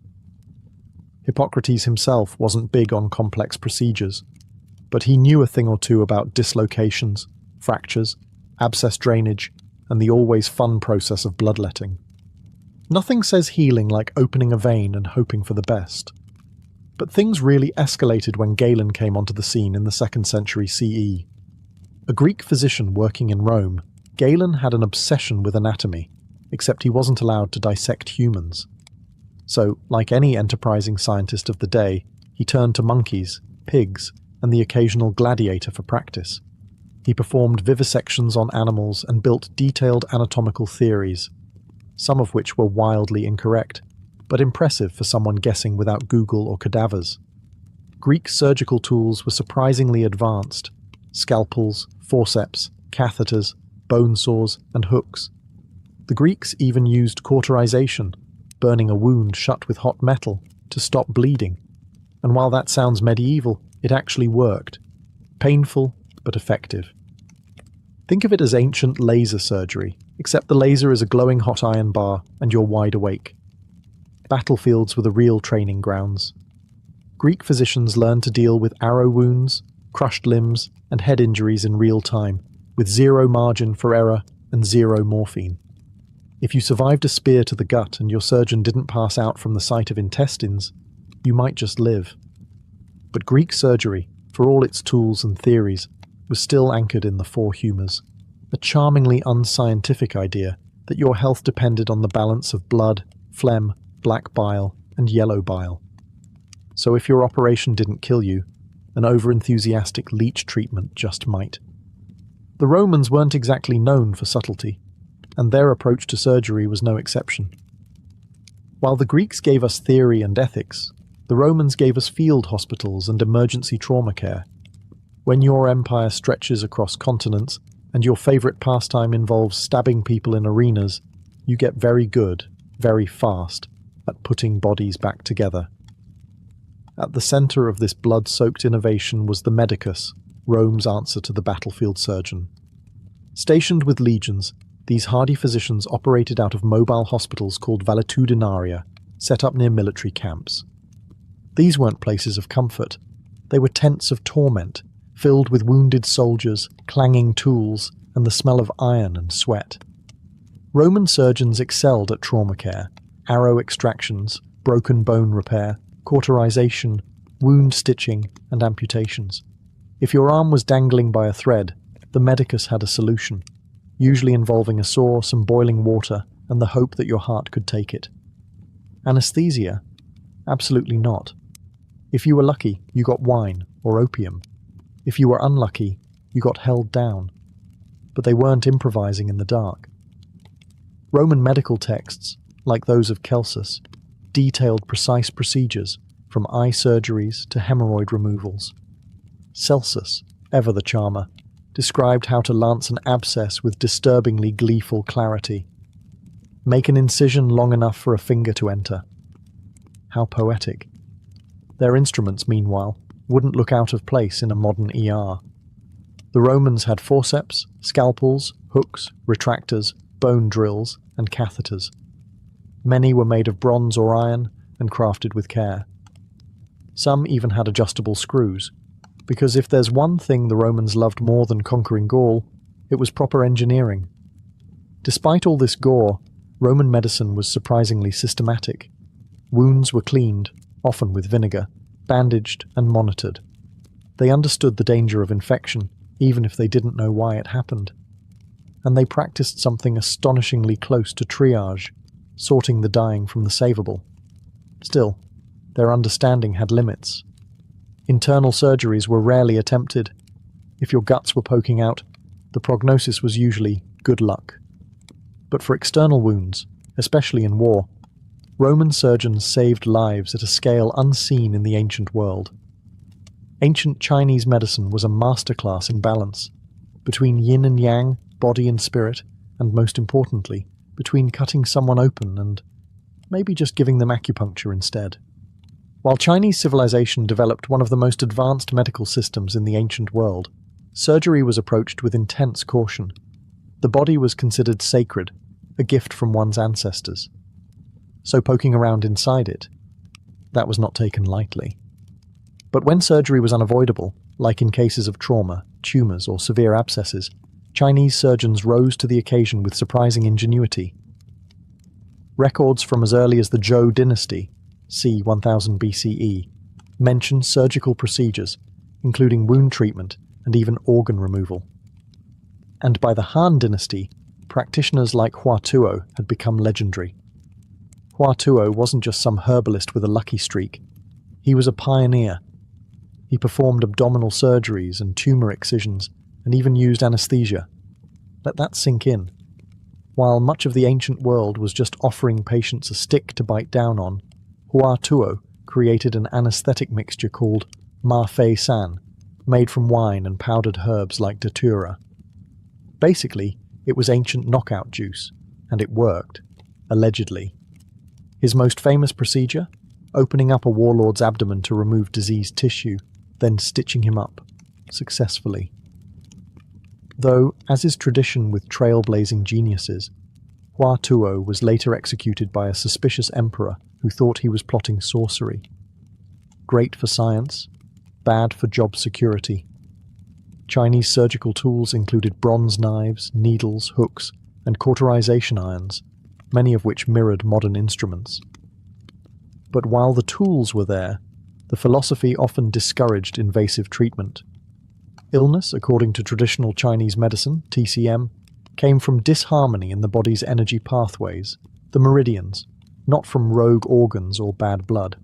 Hippocrates himself wasn't big on complex procedures, but he knew a thing or two about dislocations, fractures, abscess drainage, and the always fun process of bloodletting. Nothing says healing like opening a vein and hoping for the best. But things really escalated when Galen came onto the scene in the 2nd century CE. A Greek physician working in Rome, Galen had an obsession with anatomy, except he wasn't allowed to dissect humans. So, like any enterprising scientist of the day, he turned to monkeys, pigs, and the occasional gladiator for practice. He performed vivisections on animals and built detailed anatomical theories, some of which were wildly incorrect, but impressive for someone guessing without Google or cadavers. Greek surgical tools were surprisingly advanced: scalpels, forceps, catheters, bone saws, and hooks. The Greeks even used cauterization, burning a wound shut with hot metal, to stop bleeding. And while that sounds medieval, it actually worked. Painful, but effective. Think of it as ancient laser surgery, except the laser is a glowing hot iron bar and you're wide awake. Battlefields were the real training grounds. Greek physicians learned to deal with arrow wounds, crushed limbs, and head injuries in real time, with zero margin for error and zero morphine. If you survived a spear to the gut and your surgeon didn't pass out from the site of intestines, you might just live. But Greek surgery, for all its tools and theories, was still anchored in the four humours, a charmingly unscientific idea that your health depended on the balance of blood, phlegm, black bile, and yellow bile. So if your operation didn't kill you, an over-enthusiastic leech treatment just might. The Romans weren't exactly known for subtlety, and their approach to surgery was no exception. While the Greeks gave us theory and ethics, the Romans gave us field hospitals and emergency trauma care. When your empire stretches across continents and your favourite pastime involves stabbing people in arenas, you get very good, very fast, at putting bodies back together. At the centre of this blood-soaked innovation was the medicus, Rome's answer to the battlefield surgeon. Stationed with legions, these hardy physicians operated out of mobile hospitals called valetudinaria, set up near military camps. These weren't places of comfort. They were tents of torment, filled with wounded soldiers, clanging tools, and the smell of iron and sweat. Roman surgeons excelled at trauma care, arrow extractions, broken bone repair, cauterization, wound stitching, and amputations. If your arm was dangling by a thread, the medicus had a solution, usually involving a saw, some boiling water, and the hope that your heart could take it. Anesthesia? Absolutely not. If you were lucky, you got wine or opium. If you were unlucky, you got held down. But they weren't improvising in the dark. Roman medical texts, like those of Celsus, detailed precise procedures, from eye surgeries to hemorrhoid removals. Celsus, ever the charmer, described how to lance an abscess with disturbingly gleeful clarity. Make an incision long enough for a finger to enter. How poetic. Their instruments, meanwhile, wouldn't look out of place in a modern ER. The Romans had forceps, scalpels, hooks, retractors, bone drills, and catheters. Many were made of bronze or iron and crafted with care. Some even had adjustable screws, because if there's one thing the Romans loved more than conquering Gaul, it was proper engineering. Despite all this gore, Roman medicine was surprisingly systematic. Wounds were cleaned, often with vinegar, bandaged and monitored. They understood the danger of infection, even if they didn't know why it happened. And they practiced something astonishingly close to triage, sorting the dying from the savable. Still, their understanding had limits. Internal surgeries were rarely attempted. If your guts were poking out, the prognosis was usually good luck. But for external wounds, especially in war, Roman surgeons saved lives at a scale unseen in the ancient world. Ancient Chinese medicine was a masterclass in balance, between yin and yang, body and spirit, and most importantly, between cutting someone open and maybe just giving them acupuncture instead. While Chinese civilization developed one of the most advanced medical systems in the ancient world, surgery was approached with intense caution. The body was considered sacred, a gift from one's ancestors. So poking around inside it, that was not taken lightly. But when surgery was unavoidable, like in cases of trauma, tumours or severe abscesses, Chinese surgeons rose to the occasion with surprising ingenuity. Records from as early as the Zhou dynasty, c. 1000 BCE, mention surgical procedures, including wound treatment and even organ removal. And by the Han dynasty, practitioners like Hua Tuo had become legendary. Hua Tuo wasn't just some herbalist with a lucky streak. He was a pioneer. He performed abdominal surgeries and tumor excisions, and even used anesthesia. Let that sink in. While much of the ancient world was just offering patients a stick to bite down on, Hua Tuo created an anesthetic mixture called Ma Fei San, made from wine and powdered herbs like datura. Basically, it was ancient knockout juice, and it worked, allegedly. His most famous procedure? Opening up a warlord's abdomen to remove diseased tissue, then stitching him up, successfully. Though, as is tradition with trailblazing geniuses, Hua Tuo was later executed by a suspicious emperor who thought he was plotting sorcery. Great for science, bad for job security. Chinese surgical tools included bronze knives, needles, hooks, and cauterization irons, many of which mirrored modern instruments. But while the tools were there, the philosophy often discouraged invasive treatment. Illness, according to traditional Chinese medicine, TCM, came from disharmony in the body's energy pathways, the meridians, not from rogue organs or bad blood.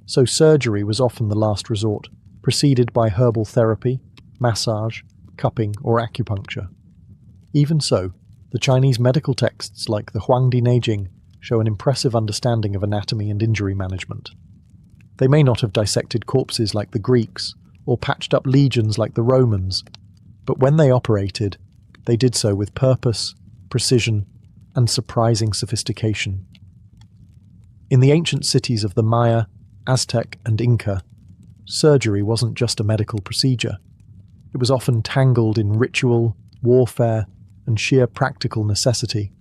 So surgery was often the last resort, preceded by herbal therapy, massage, cupping, or acupuncture. Even so, the Chinese medical texts like the Huangdi Neijing show an impressive understanding of anatomy and injury management. They may not have dissected corpses like the Greeks, or patched up legions like the Romans, but when they operated, they did so with purpose, precision, and surprising sophistication. In the ancient cities of the Maya, Aztec, and Inca, surgery wasn't just a medical procedure. It was often tangled in ritual, warfare, and sheer practical necessity.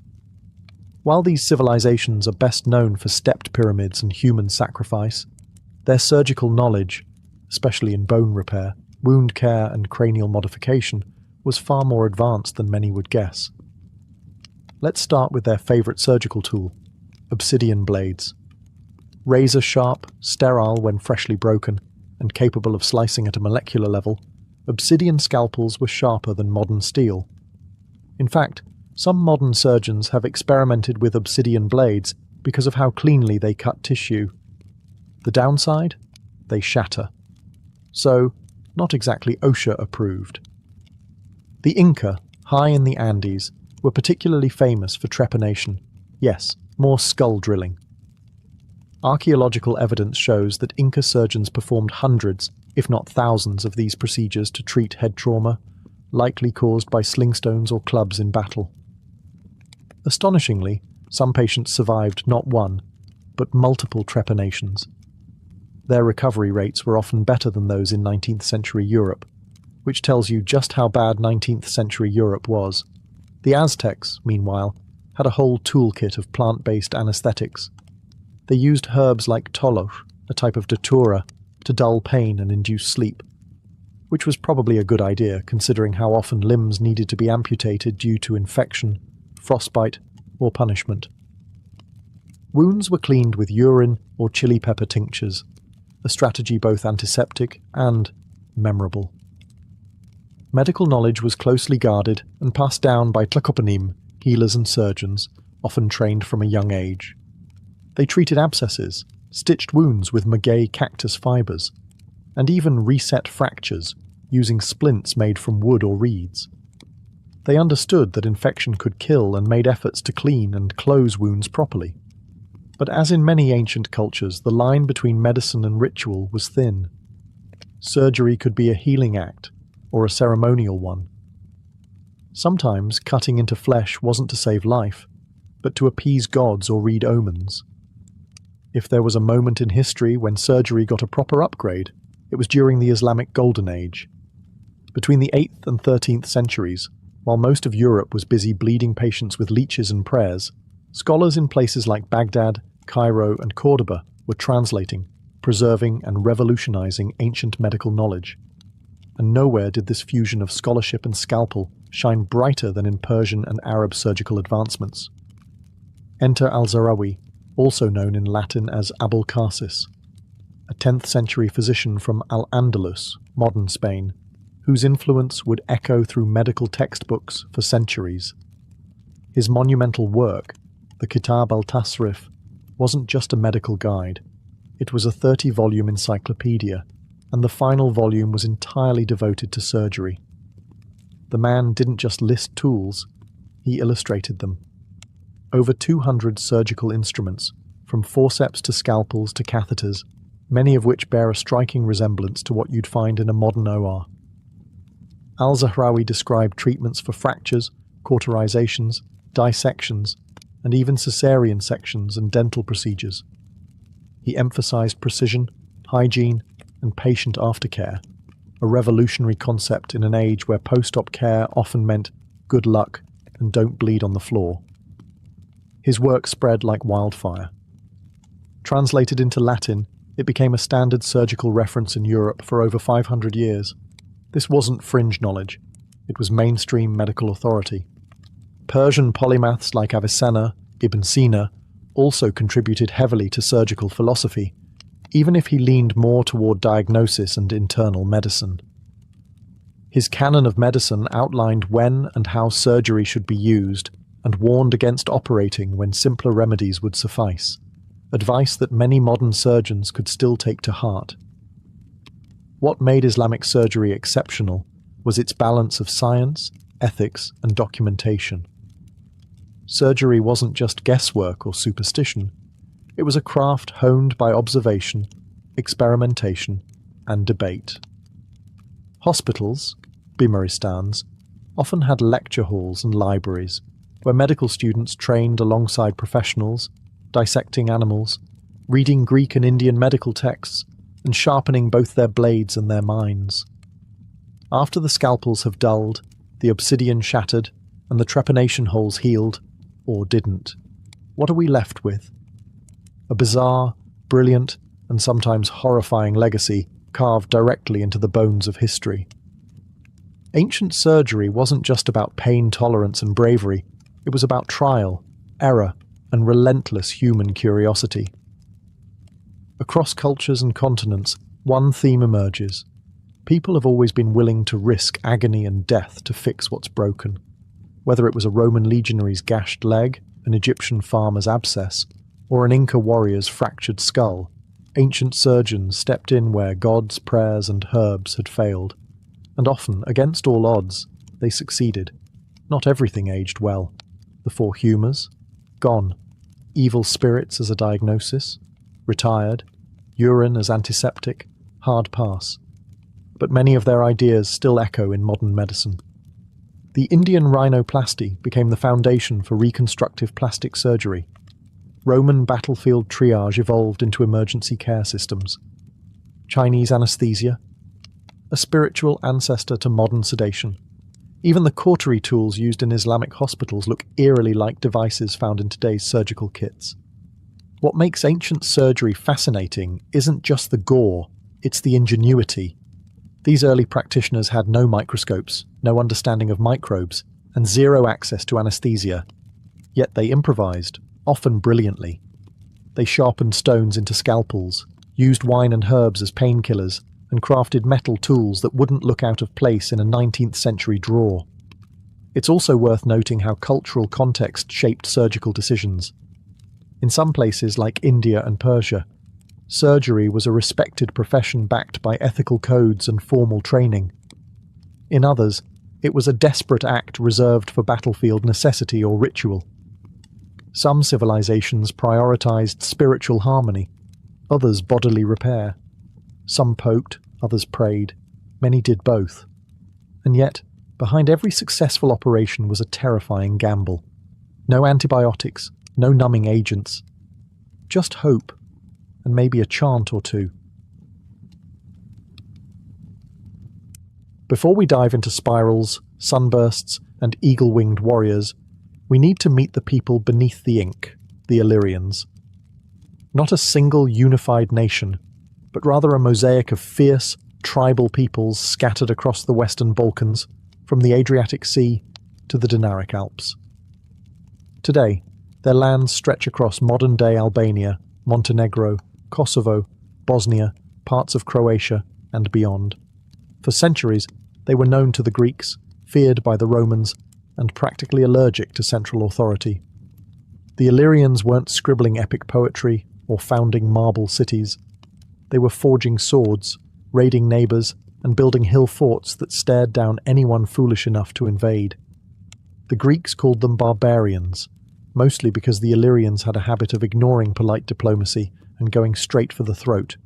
While these civilizations are best known for stepped pyramids and human sacrifice, their surgical knowledge, especially in bone repair, wound care, and cranial modification, was far more advanced than many would guess. Let's start with their favorite surgical tool, obsidian blades. Razor-sharp, sterile when freshly broken, and capable of slicing at a molecular level, obsidian scalpels were sharper than modern steel. In fact, some modern surgeons have experimented with obsidian blades because of how cleanly they cut tissue. The downside? They shatter. So, not exactly OSHA approved. The Inca, high in the Andes, were particularly famous for trepanation. Yes, more skull drilling. Archaeological evidence shows that Inca surgeons performed hundreds, if not thousands, of these procedures to treat head trauma, likely caused by slingstones or clubs in battle. Astonishingly, some patients survived not one, but multiple trepanations. Their recovery rates were often better than those in 19th century Europe, which tells you just how bad 19th century Europe was. The Aztecs, meanwhile, had a whole toolkit of plant-based anesthetics. They used herbs like toloch, a type of datura, to dull pain and induce sleep, which was probably a good idea considering how often limbs needed to be amputated due to infection, frostbite, or punishment. Wounds were cleaned with urine or chili pepper tinctures, a strategy both antiseptic and memorable. Medical knowledge was closely guarded and passed down by tlakopanim, healers and surgeons, often trained from a young age. They treated abscesses, stitched wounds with maguey cactus fibers, and even reset fractures using splints made from wood or reeds. They understood that infection could kill and made efforts to clean and close wounds properly. But as in many ancient cultures, the line between medicine and ritual was thin. Surgery could be a healing act or a ceremonial one. Sometimes cutting into flesh wasn't to save life, but to appease gods or read omens. If there was a moment in history when surgery got a proper upgrade, it was during the Islamic Golden Age. Between the 8th and 13th centuries, while most of Europe was busy bleeding patients with leeches and prayers, scholars in places like Baghdad, Cairo, and Cordoba were translating, preserving, and revolutionizing ancient medical knowledge. And nowhere did this fusion of scholarship and scalpel shine brighter than in Persian and Arab surgical advancements. Enter al-Zahrawi, also known in Latin as Abul Qasis, a 10th century physician from Al-Andalus, modern Spain, whose influence would echo through medical textbooks for centuries. His monumental work, the Kitab al-Tasrif, wasn't just a medical guide. It was a 30-volume encyclopedia, and the final volume was entirely devoted to surgery. The man didn't just list tools, he illustrated them. Over 200 surgical instruments, from forceps to scalpels to catheters, many of which bear a striking resemblance to what you'd find in a modern OR. Al-Zahrawi described treatments for fractures, cauterizations, dissections, and even cesarean sections and dental procedures. He emphasized precision, hygiene, and patient aftercare, a revolutionary concept in an age where post-op care often meant good luck and don't bleed on the floor. His work spread like wildfire. Translated into Latin, it became a standard surgical reference in Europe for over 500 years. This wasn't fringe knowledge, it was mainstream medical authority. Persian polymaths like Avicenna, Ibn Sina, also contributed heavily to surgical philosophy, even if he leaned more toward diagnosis and internal medicine. His canon of medicine outlined when and how surgery should be used and warned against operating when simpler remedies would suffice, advice that many modern surgeons could still take to heart. What made Islamic surgery exceptional was its balance of science, ethics, and documentation. Surgery wasn't just guesswork or superstition. It was a craft honed by observation, experimentation, and debate. Hospitals, bimaristans, often had lecture halls and libraries, where medical students trained alongside professionals, dissecting animals, reading Greek and Indian medical texts, and sharpening both their blades and their minds. After the scalpels have dulled, the obsidian shattered, and the trepanation holes healed, or didn't, what are we left with? A bizarre, brilliant, and sometimes horrifying legacy carved directly into the bones of history. Ancient surgery wasn't just about pain tolerance and bravery, it was about trial, error, and relentless human curiosity. Across cultures and continents, one theme emerges. People have always been willing to risk agony and death to fix what's broken. Whether it was a Roman legionary's gashed leg, an Egyptian farmer's abscess, or an Inca warrior's fractured skull, ancient surgeons stepped in where gods, prayers, and herbs had failed. And often, against all odds, they succeeded. Not everything aged well. The four humours? Gone. Evil spirits as a diagnosis? Retired. Urine as antiseptic? Hard pass. But many of their ideas still echo in modern medicine. The Indian rhinoplasty became the foundation for reconstructive plastic surgery. Roman battlefield triage evolved into emergency care systems. Chinese anesthesia, a spiritual ancestor to modern sedation. Even the cautery tools used in Islamic hospitals look eerily like devices found in today's surgical kits. What makes ancient surgery fascinating isn't just the gore, it's the ingenuity. These early practitioners had no microscopes, no understanding of microbes, and zero access to anesthesia. Yet they improvised, often brilliantly. They sharpened stones into scalpels, used wine and herbs as painkillers, and crafted metal tools that wouldn't look out of place in a 19th century drawer. It's also worth noting how cultural context shaped surgical decisions. In some places, like India and Persia, surgery was a respected profession backed by ethical codes and formal training. In others, it was a desperate act reserved for battlefield necessity or ritual. Some civilizations prioritized spiritual harmony, others bodily repair. Some poked, others prayed. Many did both. And yet, behind every successful operation was a terrifying gamble. No antibiotics, no numbing agents. Just hope, and maybe a chant or two. Before we dive into spirals, sunbursts, and eagle-winged warriors, we need to meet the people beneath the ink, the Illyrians. Not a single unified nation, but rather a mosaic of fierce, tribal peoples scattered across the Western Balkans, from the Adriatic Sea to the Dinaric Alps. Today, their lands stretch across modern-day Albania, Montenegro, Kosovo, Bosnia, parts of Croatia, and beyond. For centuries, they were known to the Greeks, feared by the Romans, and practically allergic to central authority. The Illyrians weren't scribbling epic poetry or founding marble cities. They were forging swords, raiding neighbours, and building hill forts that stared down anyone foolish enough to invade. The Greeks called them barbarians, mostly because the Illyrians had a habit of ignoring polite diplomacy and going straight for the throat.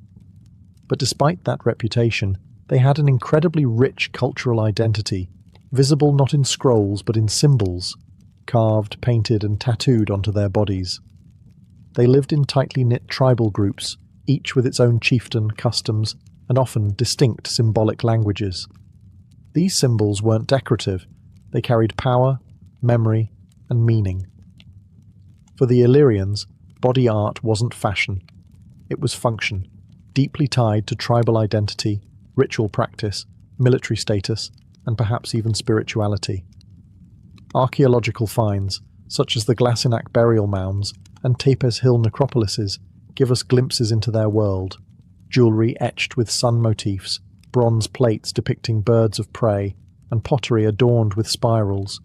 But despite that reputation, they had an incredibly rich cultural identity, visible not in scrolls but in symbols, carved, painted, and tattooed onto their bodies. They lived in tightly knit tribal groups, each with its own chieftain, customs, and often distinct symbolic languages. These symbols weren't decorative, they carried power, memory, and meaning. For the Illyrians, body art wasn't fashion. It was function, deeply tied to tribal identity, ritual practice, military status, and perhaps even spirituality. Archaeological finds, such as the Glasinac burial mounds and Tepes Hill necropolises, give us glimpses into their world. Jewellery etched with sun motifs, bronze plates depicting birds of prey, and pottery adorned with spirals.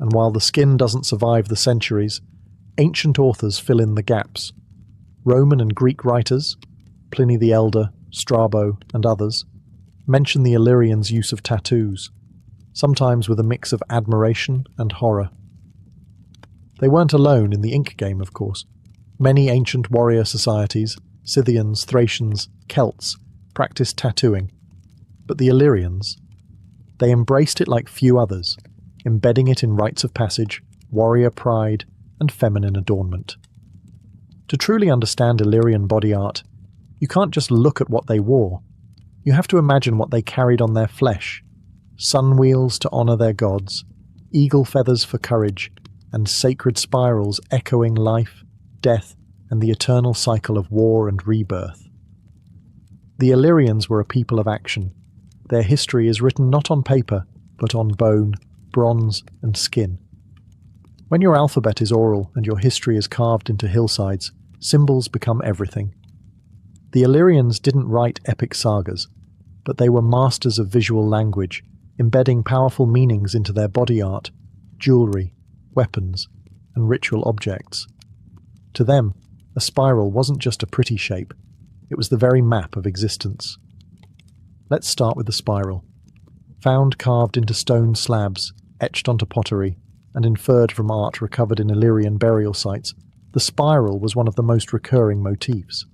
And while the skin doesn't survive the centuries, ancient authors fill in the gaps. Roman and Greek writers, Pliny the Elder, Strabo, and others, mention the Illyrians' use of tattoos, sometimes with a mix of admiration and horror. They weren't alone in the ink game, of course. Many ancient warrior societies, Scythians, Thracians, Celts, practiced tattooing. But the Illyrians, they embraced it like few others, embedding it in rites of passage, warrior pride, and feminine adornment. To truly understand Illyrian body art, you can't just look at what they wore. You have to imagine what they carried on their flesh: sun wheels to honour their gods, eagle feathers for courage, and sacred spirals echoing life, death, and the eternal cycle of war and rebirth. The Illyrians were a people of action. Their history is written not on paper, but on bone, bronze, and skin. When your alphabet is oral and your history is carved into hillsides, symbols become everything. The Illyrians didn't write epic sagas, but they were masters of visual language, embedding powerful meanings into their body art, jewellery, weapons, and ritual objects. To them, a spiral wasn't just a pretty shape, it was the very map of existence. Let's start with the spiral. Found carved into stone slabs, etched onto pottery, and inferred from art recovered in Illyrian burial sites, the spiral was one of the most recurring motifs.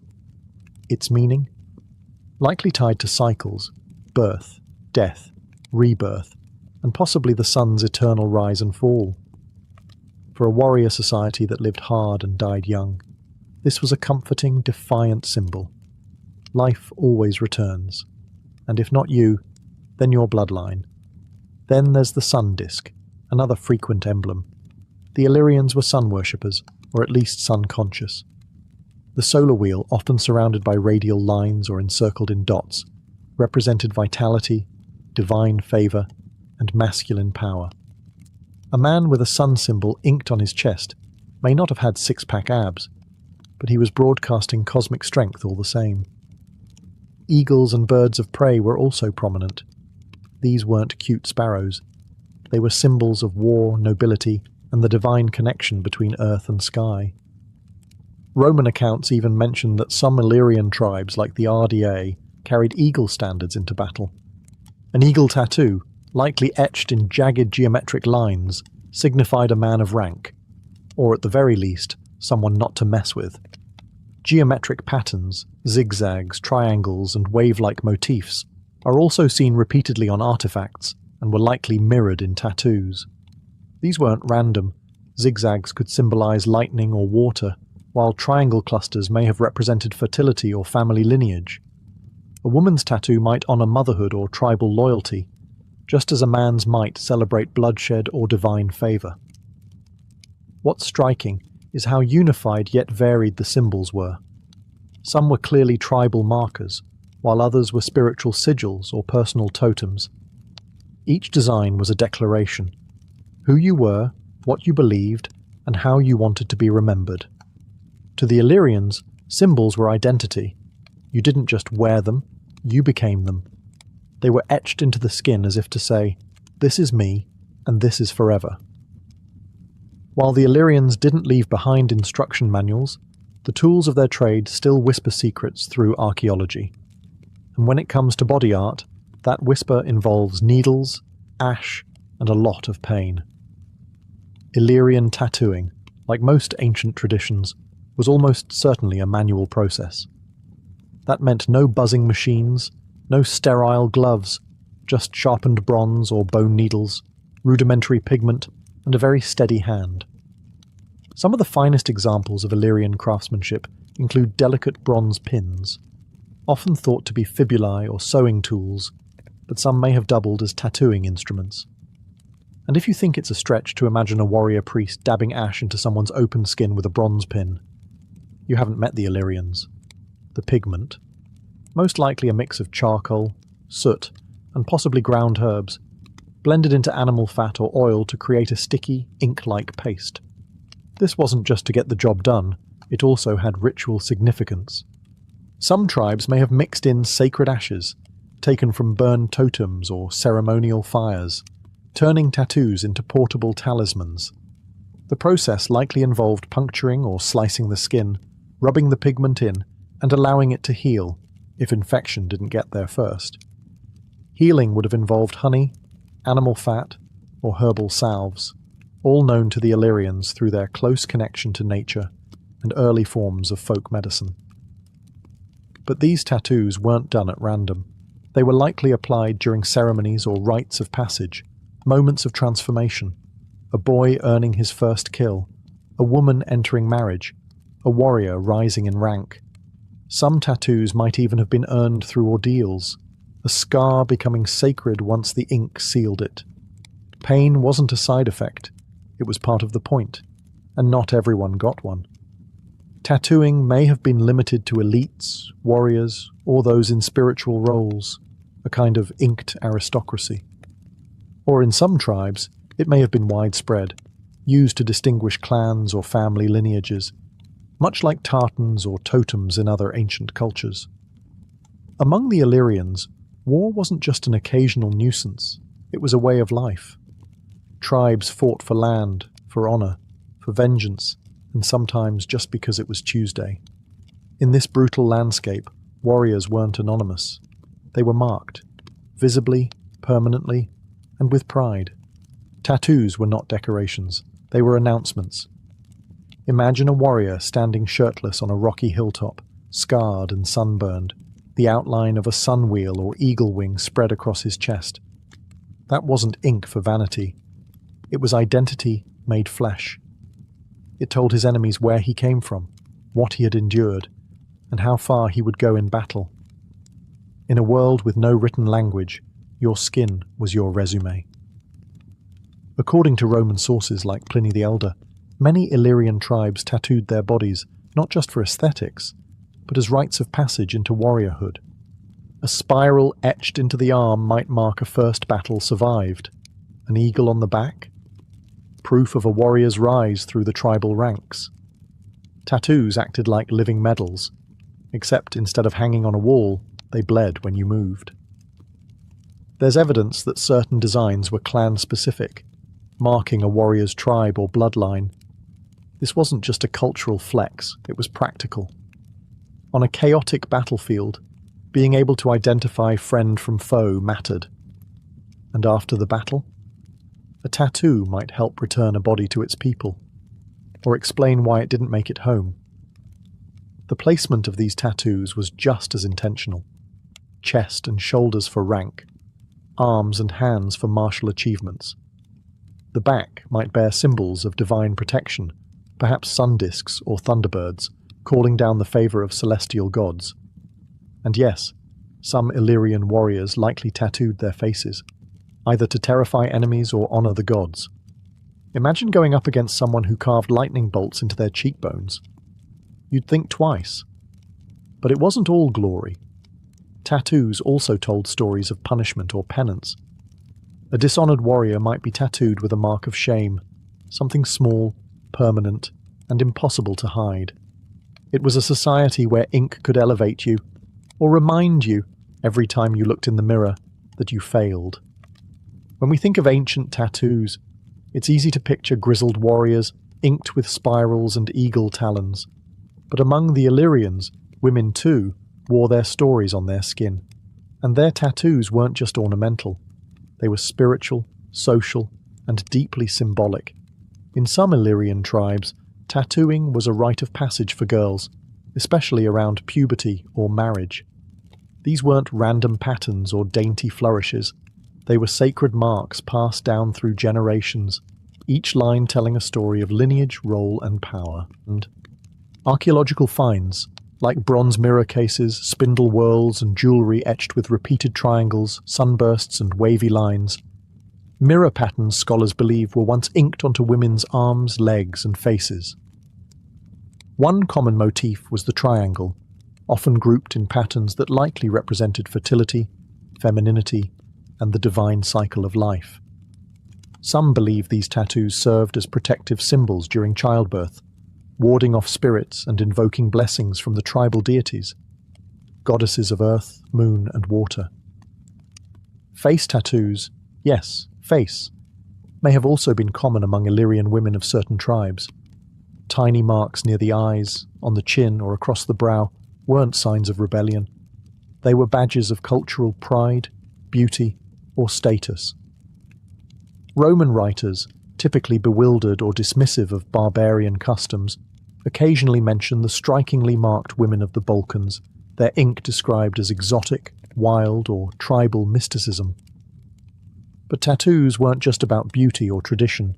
Its meaning? Likely tied to cycles, birth, death, rebirth, and possibly the sun's eternal rise and fall. For a warrior society that lived hard and died young, this was a comforting, defiant symbol. Life always returns, and if not you, then your bloodline. Then there's the sun disk, another frequent emblem. The Illyrians were sun worshippers, or at least sun-conscious. The solar wheel, often surrounded by radial lines or encircled in dots, represented vitality, divine favour, and masculine power. A man with a sun symbol inked on his chest may not have had six-pack abs, but he was broadcasting cosmic strength all the same. eagles and birds of prey were also prominent. These weren't cute sparrows. They were symbols of war, nobility, and the divine connection between earth and sky. Roman accounts even mention that some Illyrian tribes, like the RDA, carried eagle standards into battle. An eagle tattoo, likely etched in jagged geometric lines, signified a man of rank, or at the very least, someone not to mess with. Geometric patterns, zigzags, triangles, and wave-like motifs are also seen repeatedly on artifacts and were likely mirrored in tattoos. These weren't random. Zigzags could symbolize lightning or water, while triangle clusters may have represented fertility or family lineage. A woman's tattoo might honor motherhood or tribal loyalty, just as a man's might celebrate bloodshed or divine favor. What's striking is how unified yet varied the symbols were. Some were clearly tribal markers, while others were spiritual sigils or personal totems. Each design was a declaration: who you were, what you believed, and how you wanted to be remembered. To the Illyrians, symbols were identity. You didn't just wear them, you became them. They were etched into the skin as if to say, this is me, and this is forever. While the Illyrians didn't leave behind instruction manuals, the tools of their trade still whisper secrets through archaeology. And when it comes to body art, that whisper involves needles, ash, and a lot of pain. Illyrian tattooing, like most ancient traditions, was almost certainly a manual process. That meant no buzzing machines, no sterile gloves, just sharpened bronze or bone needles, rudimentary pigment, and a very steady hand. Some of the finest examples of Illyrian craftsmanship include delicate bronze pins, often thought to be fibulae or sewing tools, but some may have doubled as tattooing instruments. And if you think it's a stretch to imagine a warrior priest dabbing ash into someone's open skin with a bronze pin, you haven't met the Illyrians. The pigment, most likely a mix of charcoal, soot, and possibly ground herbs, blended into animal fat or oil to create a sticky, ink-like paste. This wasn't just to get the job done, it also had ritual significance. Some tribes may have mixed in sacred ashes, taken from burned totems or ceremonial fires, turning tattoos into portable talismans. The process likely involved puncturing or slicing the skin, rubbing the pigment in, and allowing it to heal, if infection didn't get there first. Healing would have involved honey, animal fat, or herbal salves, all known to the Illyrians through their close connection to nature and early forms of folk medicine. But these tattoos weren't done at random. They were likely applied during ceremonies or rites of passage, moments of transformation, a boy earning his first kill, a woman entering marriage, a warrior rising in rank. Some tattoos might even have been earned through ordeals, a scar becoming sacred once the ink sealed it. Pain wasn't a side effect, it was part of the point, and not everyone got one. Tattooing may have been limited to elites, warriors, or those in spiritual roles, a kind of inked aristocracy. Or in some tribes, it may have been widespread, used to distinguish clans or family lineages, much like tartans or totems in other ancient cultures. Among the Illyrians, war wasn't just an occasional nuisance, it was a way of life. Tribes fought for land, for honor, for vengeance, and sometimes just because it was Tuesday. In this brutal landscape, warriors weren't anonymous. They were marked, visibly, permanently, and with pride. Tattoos were not decorations, they were announcements. Imagine a warrior standing shirtless on a rocky hilltop, scarred and sunburned, the outline of a sun wheel or eagle wing spread across his chest. That wasn't ink for vanity. It was identity made flesh. It told his enemies where he came from, what he had endured, and how far he would go in battle. In a world with no written language, your skin was your resume. According to Roman sources like Pliny the Elder, many Illyrian tribes tattooed their bodies not just for aesthetics, but as rites of passage into warriorhood. A spiral etched into the arm might mark a first battle survived. An eagle on the back? Proof of a warrior's rise through the tribal ranks. Tattoos acted like living medals, except instead of hanging on a wall, they bled when you moved. There's evidence that certain designs were clan-specific, marking a warrior's tribe or bloodline. This wasn't just a cultural flex, it was practical. On a chaotic battlefield, being able to identify friend from foe mattered. And after the battle, a tattoo might help return a body to its people, or explain why it didn't make it home. The placement of these tattoos was just as intentional. Chest and shoulders for rank, arms and hands for martial achievements. The back might bear symbols of divine protection, perhaps sun discs or thunderbirds, calling down the favour of celestial gods. And yes, some Illyrian warriors likely tattooed their faces, either to terrify enemies or honour the gods. Imagine going up against someone who carved lightning bolts into their cheekbones. You'd think twice. But it wasn't all glory. Tattoos also told stories of punishment or penance. A dishonoured warrior might be tattooed with a mark of shame, something small, permanent, and impossible to hide. It was a society where ink could elevate you, or remind you, every time you looked in the mirror, that you failed. When we think of ancient tattoos, it's easy to picture grizzled warriors, inked with spirals and eagle talons. But among the Illyrians, women too wore their stories on their skin. And their tattoos weren't just ornamental. They were spiritual, social, and deeply symbolic. In some Illyrian tribes, tattooing was a rite of passage for girls, especially around puberty or marriage. These weren't random patterns or dainty flourishes. They were sacred marks passed down through generations, each line telling a story of lineage, role, and power. And archaeological finds, like bronze mirror cases, spindle whorls, and jewellery etched with repeated triangles, sunbursts, and wavy lines. Mirror patterns, scholars believe, were once inked onto women's arms, legs, and faces. One common motif was the triangle, often grouped in patterns that likely represented fertility, femininity, and the divine cycle of life. Some believe these tattoos served as protective symbols during childbirth, warding off spirits and invoking blessings from the tribal deities, goddesses of earth, moon, and water. Face tattoos, yes, face, may have also been common among Illyrian women of certain tribes. Tiny marks near the eyes, on the chin, or across the brow weren't signs of rebellion. They were badges of cultural pride, beauty, or status. Roman writers, typically bewildered or dismissive of barbarian customs, occasionally mention the strikingly marked women of the Balkans, their ink described as exotic, wild, or tribal mysticism. But tattoos weren't just about beauty or tradition.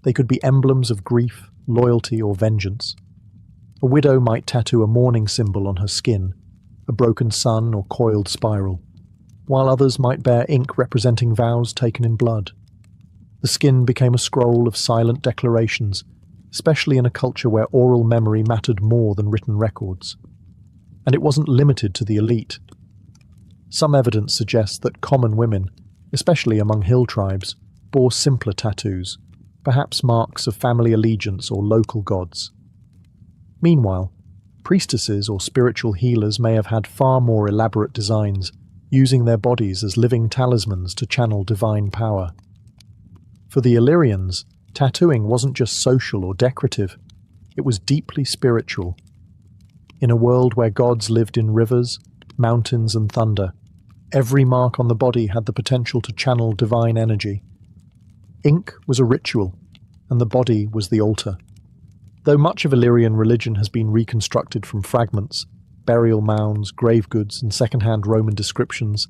They could be emblems of grief, loyalty, or vengeance. A widow might tattoo a mourning symbol on her skin, a broken sun or coiled spiral, while others might bear ink representing vows taken in blood. The skin became a scroll of silent declarations, especially in a culture where oral memory mattered more than written records. And it wasn't limited to the elite. Some evidence suggests that common women, especially among hill tribes, bore simpler tattoos, perhaps marks of family allegiance or local gods. Meanwhile, priestesses or spiritual healers may have had far more elaborate designs, using their bodies as living talismans to channel divine power. For the Illyrians, tattooing wasn't just social or decorative, it was deeply spiritual. In a world where gods lived in rivers, mountains, and thunder, every mark on the body had the potential to channel divine energy. Ink was a ritual, and the body was the altar. Though much of Illyrian religion has been reconstructed from fragments, burial mounds, grave goods, and second-hand Roman descriptions,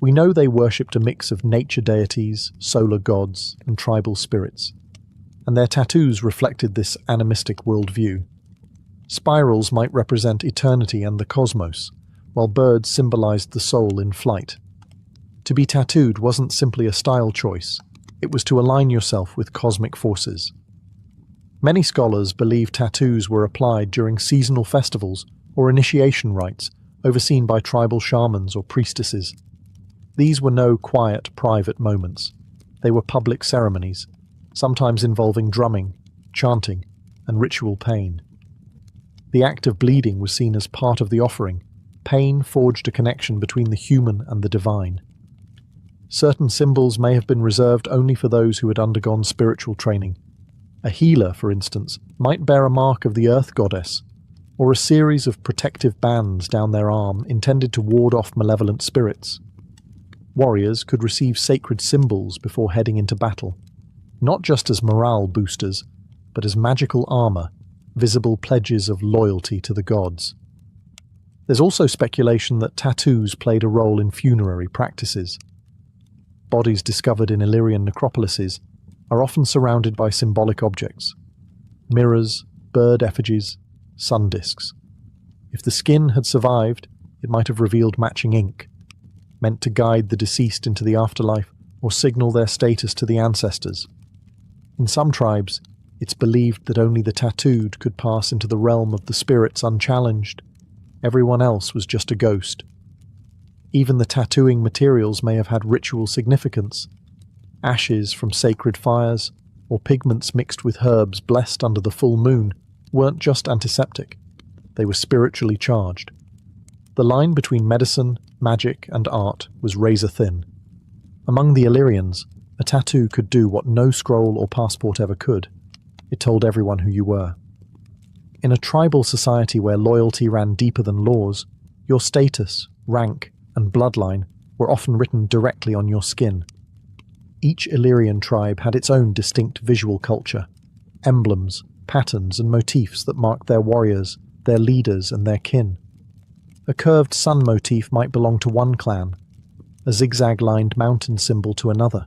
we know they worshipped a mix of nature deities, solar gods, and tribal spirits, and their tattoos reflected this animistic worldview. Spirals might represent eternity and the cosmos, while birds symbolized the soul in flight. To be tattooed wasn't simply a style choice, it was to align yourself with cosmic forces. Many scholars believe tattoos were applied during seasonal festivals or initiation rites overseen by tribal shamans or priestesses. These were no quiet, private moments. They were public ceremonies, sometimes involving drumming, chanting, and ritual pain. The act of bleeding was seen as part of the offering, pain forged a connection between the human and the divine. Certain symbols may have been reserved only for those who had undergone spiritual training. A healer, for instance, might bear a mark of the earth goddess, or a series of protective bands down their arm intended to ward off malevolent spirits. Warriors could receive sacred symbols before heading into battle, not just as morale boosters, but as magical armor, visible pledges of loyalty to the gods. There's also speculation that tattoos played a role in funerary practices. Bodies discovered in Illyrian necropolises are often surrounded by symbolic objects: mirrors, bird effigies, sun discs. If the skin had survived, it might have revealed matching ink, meant to guide the deceased into the afterlife or signal their status to the ancestors. In some tribes, it's believed that only the tattooed could pass into the realm of the spirits unchallenged. Everyone else was just a ghost. Even the tattooing materials may have had ritual significance. Ashes from sacred fires, or pigments mixed with herbs blessed under the full moon, weren't just antiseptic. They were spiritually charged. The line between medicine, magic, and art was razor thin. Among the Illyrians, a tattoo could do what no scroll or passport ever could. It told everyone who you were. In a tribal society where loyalty ran deeper than laws, your status, rank, and bloodline were often written directly on your skin. Each Illyrian tribe had its own distinct visual culture, emblems, patterns, and motifs that marked their warriors, their leaders, and their kin. A curved sun motif might belong to one clan, a zigzag-lined mountain symbol to another.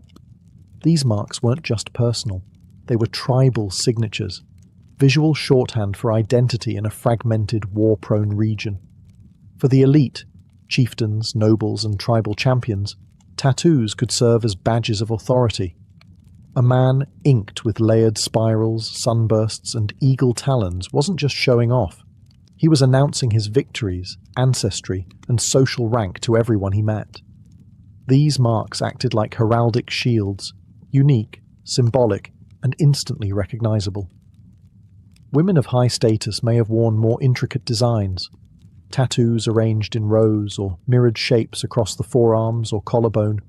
These marks weren't just personal, they were tribal signatures, visual shorthand for identity in a fragmented, war-prone region. For the elite, chieftains, nobles, and tribal champions, tattoos could serve as badges of authority. A man inked with layered spirals, sunbursts, and eagle talons wasn't just showing off. He was announcing his victories, ancestry, and social rank to everyone he met. These marks acted like heraldic shields, unique, symbolic, and instantly recognizable. Women of high status may have worn more intricate designs, tattoos arranged in rows or mirrored shapes across the forearms or collarbone,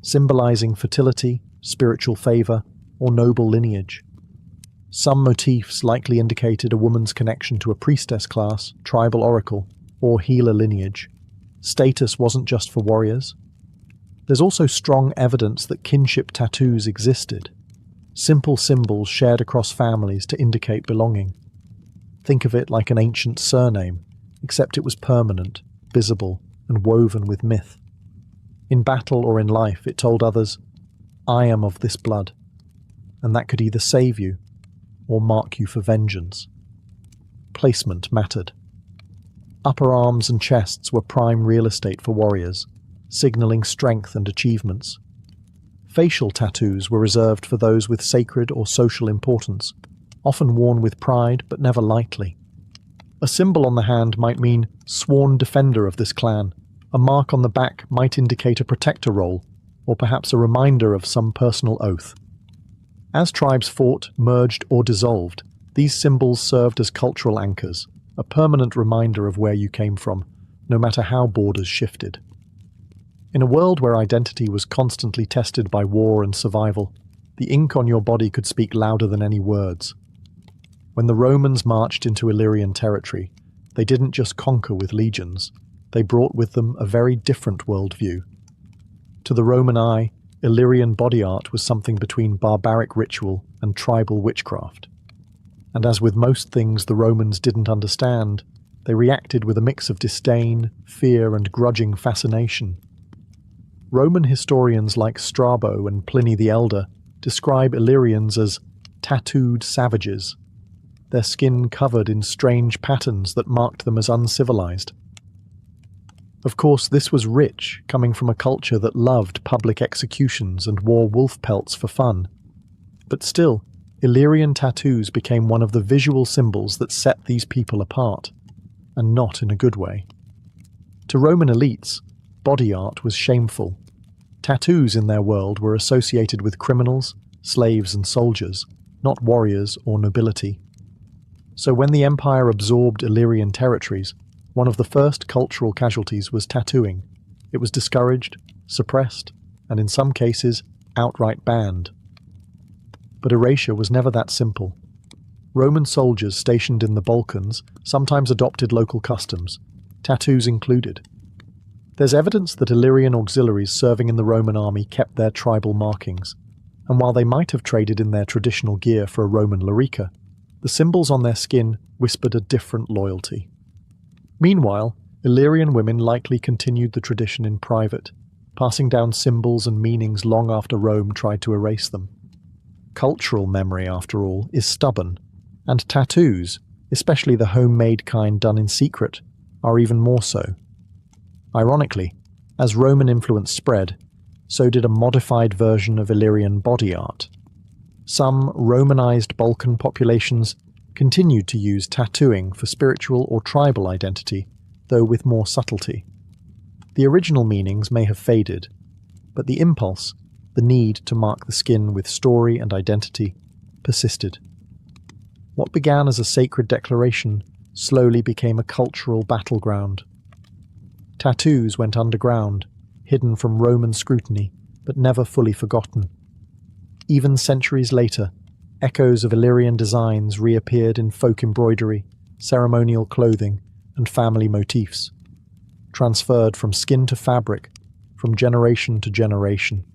symbolizing fertility, spiritual favor, or noble lineage. Some motifs likely indicated a woman's connection to a priestess class, tribal oracle, or healer lineage. Status wasn't just for warriors. There's also strong evidence that kinship tattoos existed, simple symbols shared across families to indicate belonging. Think of it like an ancient surname, except it was permanent, visible, and woven with myth. In battle or in life, it told others, "I am of this blood," and that could either save you or mark you for vengeance. Placement mattered. Upper arms and chests were prime real estate for warriors, signaling strength and achievements. Facial tattoos were reserved for those with sacred or social importance, often worn with pride but never lightly. A symbol on the hand might mean sworn defender of this clan. A mark on the back might indicate a protector role, or perhaps a reminder of some personal oath. As tribes fought, merged, or dissolved, these symbols served as cultural anchors, a permanent reminder of where you came from, no matter how borders shifted. In a world where identity was constantly tested by war and survival, the ink on your body could speak louder than any words. When the Romans marched into Illyrian territory, they didn't just conquer with legions, they brought with them a very different worldview. To the Roman eye, Illyrian body art was something between barbaric ritual and tribal witchcraft. And as with most things the Romans didn't understand, they reacted with a mix of disdain, fear, and grudging fascination. Roman historians like Strabo and Pliny the Elder describe Illyrians as tattooed savages, their skin covered in strange patterns that marked them as uncivilized. Of course, this was rich, coming from a culture that loved public executions and wore wolf pelts for fun. But still, Illyrian tattoos became one of the visual symbols that set these people apart, and not in a good way. To Roman elites, body art was shameful. Tattoos in their world were associated with criminals, slaves, and soldiers, not warriors or nobility. So when the empire absorbed Illyrian territories, One of the first cultural casualties was tattooing. It was discouraged, suppressed, and in some cases, outright banned. But erasure was never that simple. Roman soldiers stationed in the Balkans sometimes adopted local customs, tattoos included. There's evidence that Illyrian auxiliaries serving in the Roman army kept their tribal markings, and while they might have traded in their traditional gear for a Roman larica, the symbols on their skin whispered a different loyalty. Meanwhile, Illyrian women likely continued the tradition in private, passing down symbols and meanings long after Rome tried to erase them. Cultural memory, after all, is stubborn, and tattoos, especially the homemade kind done in secret, are even more so. Ironically, as Roman influence spread, so did a modified version of Illyrian body art. Some Romanized Balkan populations continued to use tattooing for spiritual or tribal identity, though with more subtlety. The original meanings may have faded, but the impulse, the need to mark the skin with story and identity, persisted. What began as a sacred declaration slowly became a cultural battleground. Tattoos went underground, hidden from Roman scrutiny, but never fully forgotten. Even centuries later, echoes of Illyrian designs reappeared in folk embroidery, ceremonial clothing, and family motifs, transferred from skin to fabric, from generation to generation.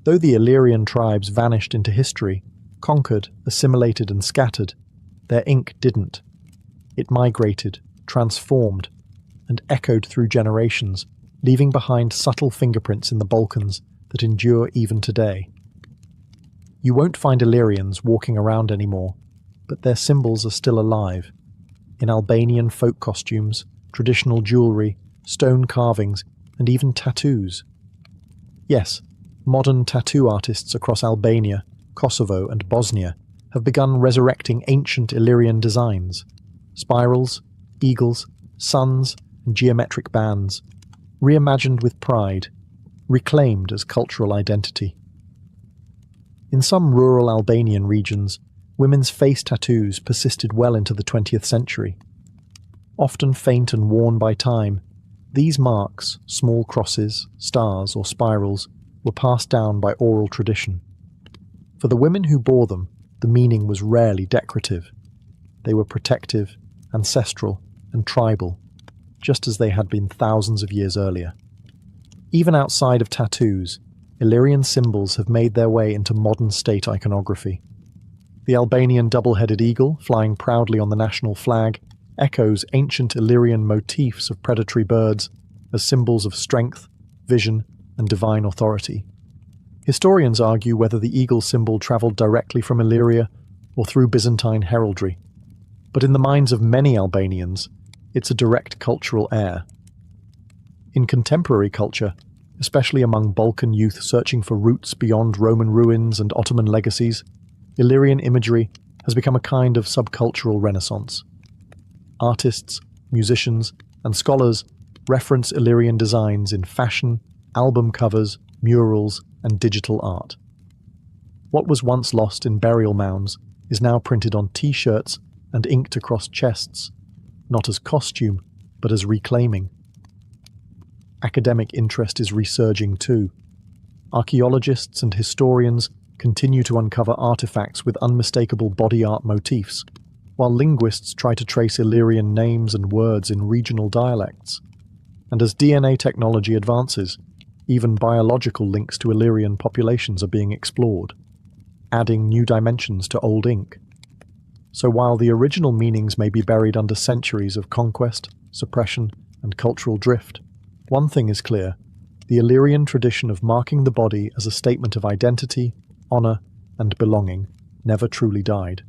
Though the Illyrian tribes vanished into history, conquered, assimilated, and scattered, their ink didn't. It migrated, transformed, and echoed through generations, leaving behind subtle fingerprints in the Balkans that endure even today. You won't find Illyrians walking around anymore, but their symbols are still alive, in Albanian folk costumes, traditional jewellery, stone carvings, and even tattoos. Yes, modern tattoo artists across Albania, Kosovo, and Bosnia have begun resurrecting ancient Illyrian designs: spirals, eagles, suns, and geometric bands, reimagined with pride, reclaimed as cultural identity. In some rural Albanian regions, women's face tattoos persisted well into the 20th century. Often faint and worn by time, these marks, small crosses, stars, or spirals, were passed down by oral tradition. For the women who bore them, the meaning was rarely decorative. They were protective, ancestral, and tribal, just as they had been thousands of years earlier. Even outside of tattoos, Illyrian symbols have made their way into modern state iconography. The Albanian double-headed eagle, flying proudly on the national flag, echoes ancient Illyrian motifs of predatory birds as symbols of strength, vision, and divine authority. Historians argue whether the eagle symbol travelled directly from Illyria or through Byzantine heraldry, but in the minds of many Albanians, it's a direct cultural heir. In contemporary culture, especially among Balkan youth searching for roots beyond Roman ruins and Ottoman legacies, Illyrian imagery has become a kind of subcultural renaissance. Artists, musicians, and scholars reference Illyrian designs in fashion, album covers, murals, and digital art. What was once lost in burial mounds is now printed on t-shirts and inked across chests, not as costume, but as reclaiming. Academic interest is resurging too. Archaeologists and historians continue to uncover artifacts with unmistakable body art motifs, while linguists try to trace Illyrian names and words in regional dialects. And as DNA technology advances, even biological links to Illyrian populations are being explored, adding new dimensions to old ink. So while the original meanings may be buried under centuries of conquest, suppression, and cultural drift, one thing is clear: the Illyrian tradition of marking the body as a statement of identity, honor, and belonging never truly died.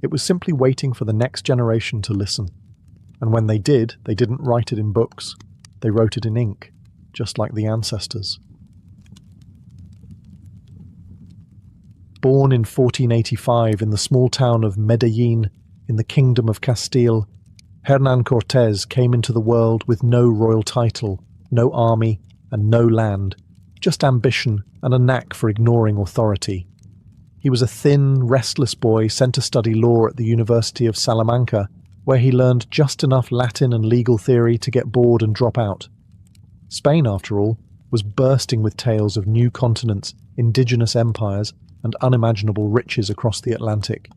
It was simply waiting for the next generation to listen, and when they did, they didn't write it in books, they wrote it in ink, just like the ancestors. Born in 1485 in the small town of Medellin in the Kingdom of Castile, Hernán Cortés came into the world with no royal title, no army, and no land, just ambition and a knack for ignoring authority. He was a thin, restless boy sent to study law at the University of Salamanca where he learned just enough Latin and legal theory to get bored and drop out. Spain, after all, was bursting with tales of new continents, indigenous empires, and unimaginable riches across the Atlantic.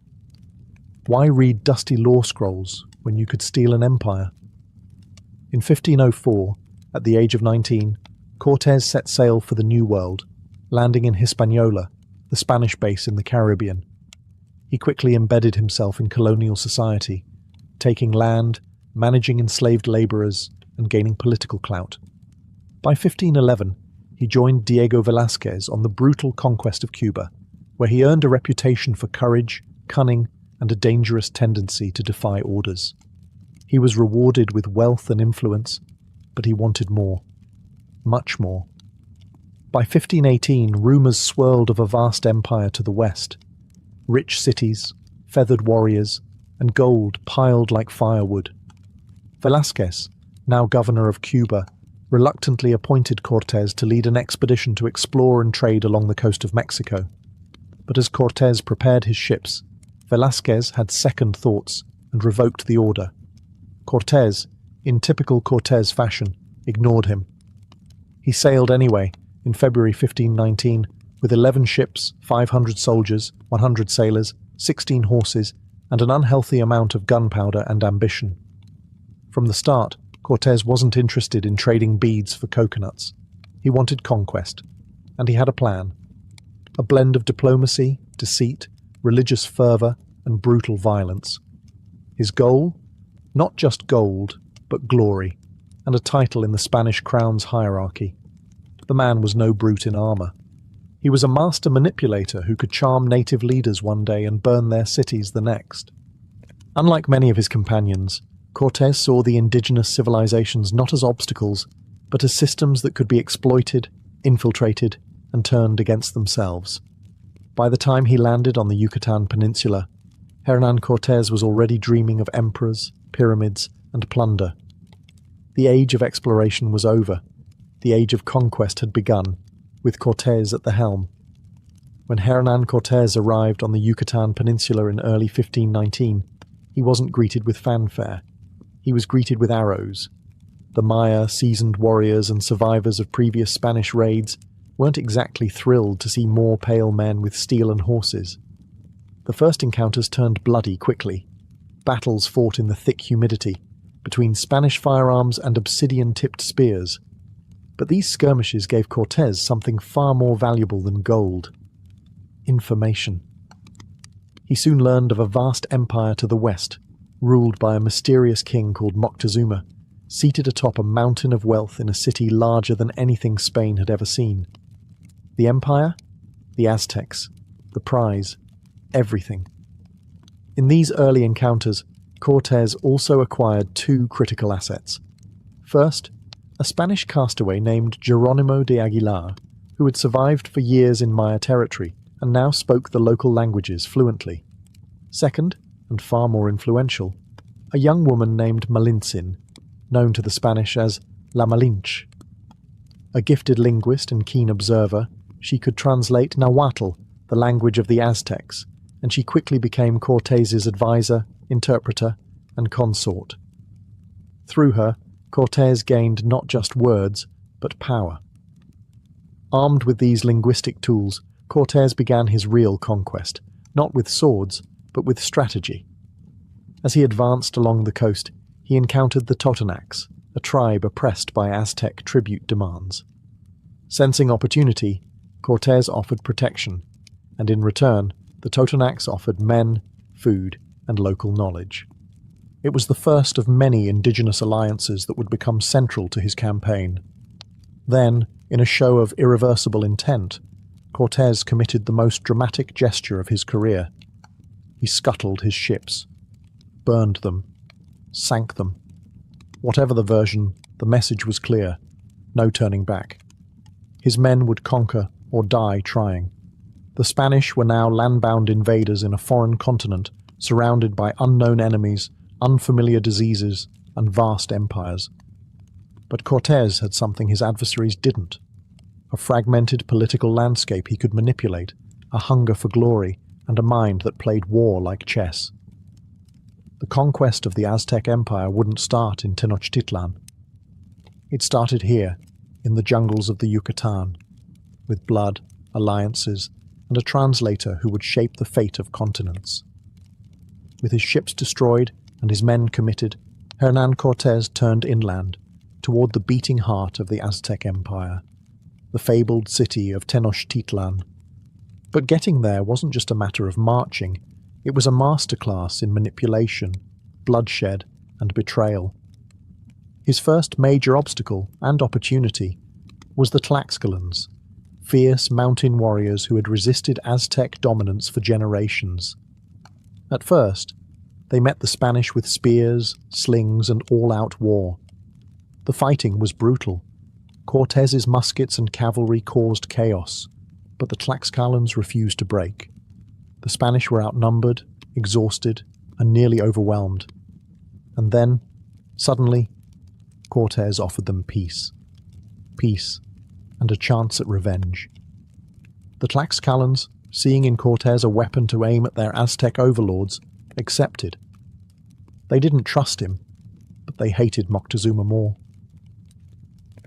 Why read dusty law scrolls when you could steal an empire? In 1504, at the age of 19, Cortés set sail for the New World, landing in Hispaniola, the Spanish base in the Caribbean. He quickly embedded himself in colonial society, taking land, managing enslaved labourers, and gaining political clout. By 1511, he joined Diego Velázquez on the brutal conquest of Cuba, where he earned a reputation for courage, cunning, and a dangerous tendency to defy orders. He was rewarded with wealth and influence, but he wanted more. Much more. By 1518, rumours swirled of a vast empire to the west. Rich cities, feathered warriors, and gold piled like firewood. Velázquez, now governor of Cuba, reluctantly appointed Cortés to lead an expedition to explore and trade along the coast of Mexico. But as Cortés prepared his ships, Velázquez had second thoughts and revoked the order. Cortés, in typical Cortés fashion, ignored him. He sailed anyway, in February 1519, with 11 ships, 500 soldiers, 100 sailors, 16 horses, and an unhealthy amount of gunpowder and ambition. From the start, Cortés wasn't interested in trading beads for coconuts. He wanted conquest, and he had a plan. A blend of diplomacy, deceit, religious fervour, and brutal violence. His goal? Not just gold, but glory, and a title in the Spanish crown's hierarchy. The man was no brute in armour. He was a master manipulator who could charm native leaders one day and burn their cities the next. Unlike many of his companions, Cortés saw the indigenous civilizations not as obstacles, but as systems that could be exploited, infiltrated, and turned against themselves. By the time he landed on the Yucatan Peninsula, Hernán Cortés was already dreaming of emperors, pyramids, and plunder. The age of exploration was over. The age of conquest had begun, with Cortés at the helm. When Hernán Cortés arrived on the Yucatan Peninsula in early 1519, he wasn't greeted with fanfare. He was greeted with arrows. The Maya, seasoned warriors and survivors of previous Spanish raids weren't exactly thrilled to see more pale men with steel and horses. The first encounters turned bloody quickly. Battles fought in the thick humidity, between Spanish firearms and obsidian-tipped spears. But these skirmishes gave Cortés something far more valuable than gold: information. He soon learned of a vast empire to the west, ruled by a mysterious king called Moctezuma, seated atop a mountain of wealth in a city larger than anything Spain had ever seen. The empire? The Aztecs. The prize. Everything. In these early encounters, Cortés also acquired two critical assets. First, a Spanish castaway named Jerónimo de Aguilar, who had survived for years in Maya territory and now spoke the local languages fluently. Second, and far more influential, a young woman named Malintzin, known to the Spanish as La Malinche. A gifted linguist and keen observer, she could translate Nahuatl, the language of the Aztecs, and she quickly became Cortés's advisor, interpreter, and consort. Through her, Cortés gained not just words, but power. Armed with these linguistic tools, Cortés began his real conquest, not with swords, but with strategy. As he advanced along the coast, he encountered the Totonacs, a tribe oppressed by Aztec tribute demands. Sensing opportunity, Cortés offered protection, and in return, the Totonacs offered men, food, and local knowledge. It was the first of many indigenous alliances that would become central to his campaign. Then, in a show of irreversible intent, Cortés committed the most dramatic gesture of his career. He scuttled his ships, burned them, sank them. Whatever the version, the message was clear: no turning back. His men would conquer or die trying. The Spanish were now land-bound invaders in a foreign continent, surrounded by unknown enemies, unfamiliar diseases, and vast empires. But Cortés had something his adversaries didn't: a fragmented political landscape he could manipulate, a hunger for glory, and a mind that played war like chess. The conquest of the Aztec Empire wouldn't start in Tenochtitlan. It started here, in the jungles of the Yucatan, with blood, alliances, and a translator who would shape the fate of continents. With his ships destroyed and his men committed, Hernán Cortés turned inland, toward the beating heart of the Aztec Empire, the fabled city of Tenochtitlan. But getting there wasn't just a matter of marching, it was a masterclass in manipulation, bloodshed, and betrayal. His first major obstacle and opportunity was the Tlaxcalans, fierce mountain warriors who had resisted Aztec dominance for generations. At first, they met the Spanish with spears, slings, and all-out war. The fighting was brutal. Cortés's muskets and cavalry caused chaos, but the Tlaxcalans refused to break. The Spanish were outnumbered, exhausted, and nearly overwhelmed. And then, suddenly, Cortés offered them peace. Peace, and a chance at revenge. The Tlaxcalans, seeing in Cortés a weapon to aim at their Aztec overlords, accepted. They didn't trust him, but they hated Moctezuma more.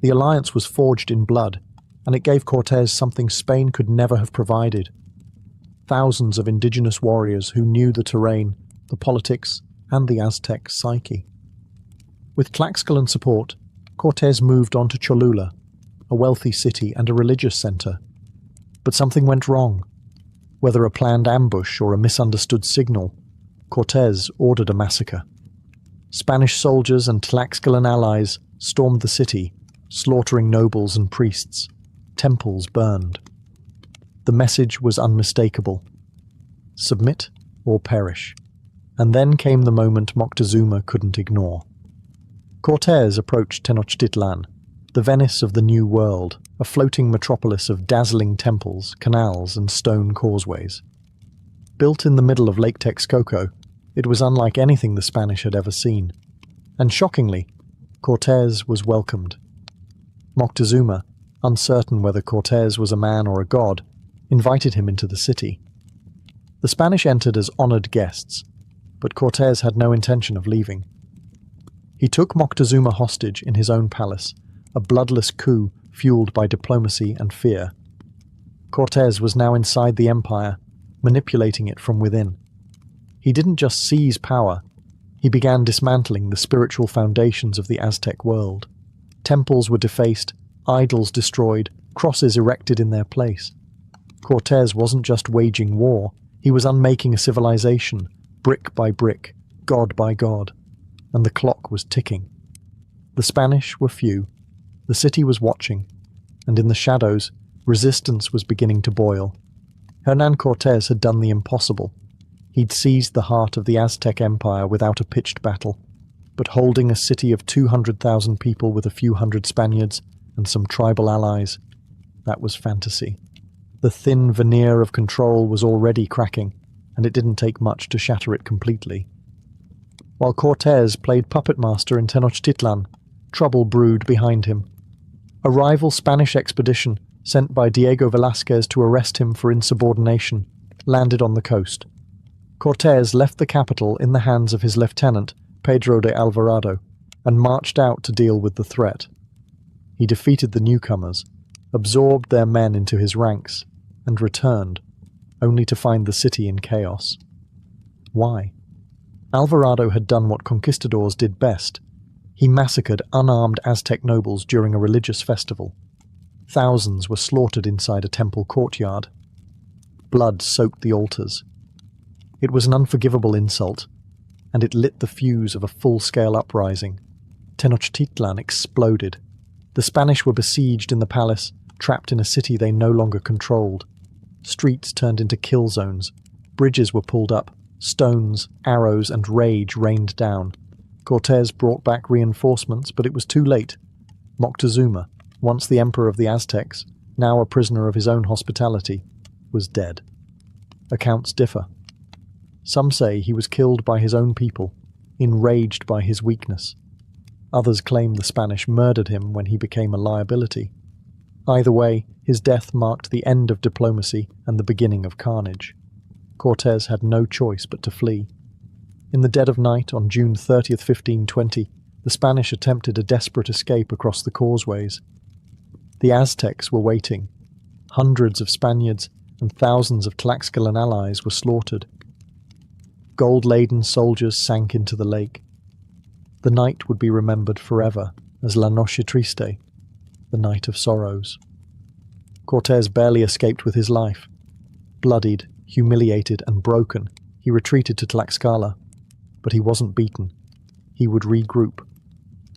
The alliance was forged in blood, and it gave Cortés something Spain could never have provided. Thousands of indigenous warriors who knew the terrain, the politics, and the Aztec psyche. With Tlaxcalan support, Cortés moved on to Cholula, a wealthy city and a religious center. But something went wrong. Whether a planned ambush or a misunderstood signal, Cortés ordered a massacre. Spanish soldiers and Tlaxcalan allies stormed the city, slaughtering nobles and priests. Temples burned. The message was unmistakable. Submit or perish. And then came the moment Moctezuma couldn't ignore. Cortés approached Tenochtitlan, the Venice of the New World, a floating metropolis of dazzling temples, canals, and stone causeways. Built in the middle of Lake Texcoco, it was unlike anything the Spanish had ever seen. And shockingly, Cortés was welcomed. Moctezuma, uncertain whether Cortés was a man or a god, invited him into the city. The Spanish entered as honored guests, but Cortés had no intention of leaving. He took Moctezuma hostage in his own palace, a bloodless coup fueled by diplomacy and fear. Cortés was now inside the empire, manipulating it from within. He didn't just seize power, he began dismantling the spiritual foundations of the Aztec world. Temples were defaced, idols destroyed, crosses erected in their place. Cortés wasn't just waging war, he was unmaking a civilization, brick by brick, god by god, and the clock was ticking. The Spanish were few, the city was watching, and in the shadows, resistance was beginning to boil. Hernán Cortés had done the impossible. He'd seized the heart of the Aztec Empire without a pitched battle, but holding a city of 200,000 people with a few hundred Spaniards and some tribal allies, that was fantasy. The thin veneer of control was already cracking, and it didn't take much to shatter it completely. While Cortés played puppet master in Tenochtitlan, trouble brewed behind him. A rival Spanish expedition, sent by Diego Velázquez to arrest him for insubordination, landed on the coast. Cortés left the capital in the hands of his lieutenant, Pedro de Alvarado, and marched out to deal with the threat. He defeated the newcomers, absorbed their men into his ranks, and returned, only to find the city in chaos. Why? Alvarado had done what conquistadors did best. He massacred unarmed Aztec nobles during a religious festival. Thousands were slaughtered inside a temple courtyard. Blood soaked the altars. It was an unforgivable insult, and it lit the fuse of a full-scale uprising. Tenochtitlan exploded. The Spanish were besieged in the palace, trapped in a city they no longer controlled. Streets turned into kill zones. Bridges were pulled up. Stones, arrows, and rage rained down. Cortés brought back reinforcements, but it was too late. Moctezuma, once the emperor of the Aztecs, now a prisoner of his own hospitality, was dead. Accounts differ. Some say he was killed by his own people, enraged by his weakness. Others claim the Spanish murdered him when he became a liability. Either way, his death marked the end of diplomacy and the beginning of carnage. Cortés had no choice but to flee. In the dead of night on June 30th, 1520, the Spanish attempted a desperate escape across the causeways. The Aztecs were waiting. Hundreds of Spaniards and thousands of Tlaxcalan allies were slaughtered. Gold-laden soldiers sank into the lake. The night would be remembered forever as La Noche Triste, the night of sorrows. Cortés barely escaped with his life. Bloodied, humiliated, and broken, he retreated to Tlaxcala. But he wasn't beaten. He would regroup.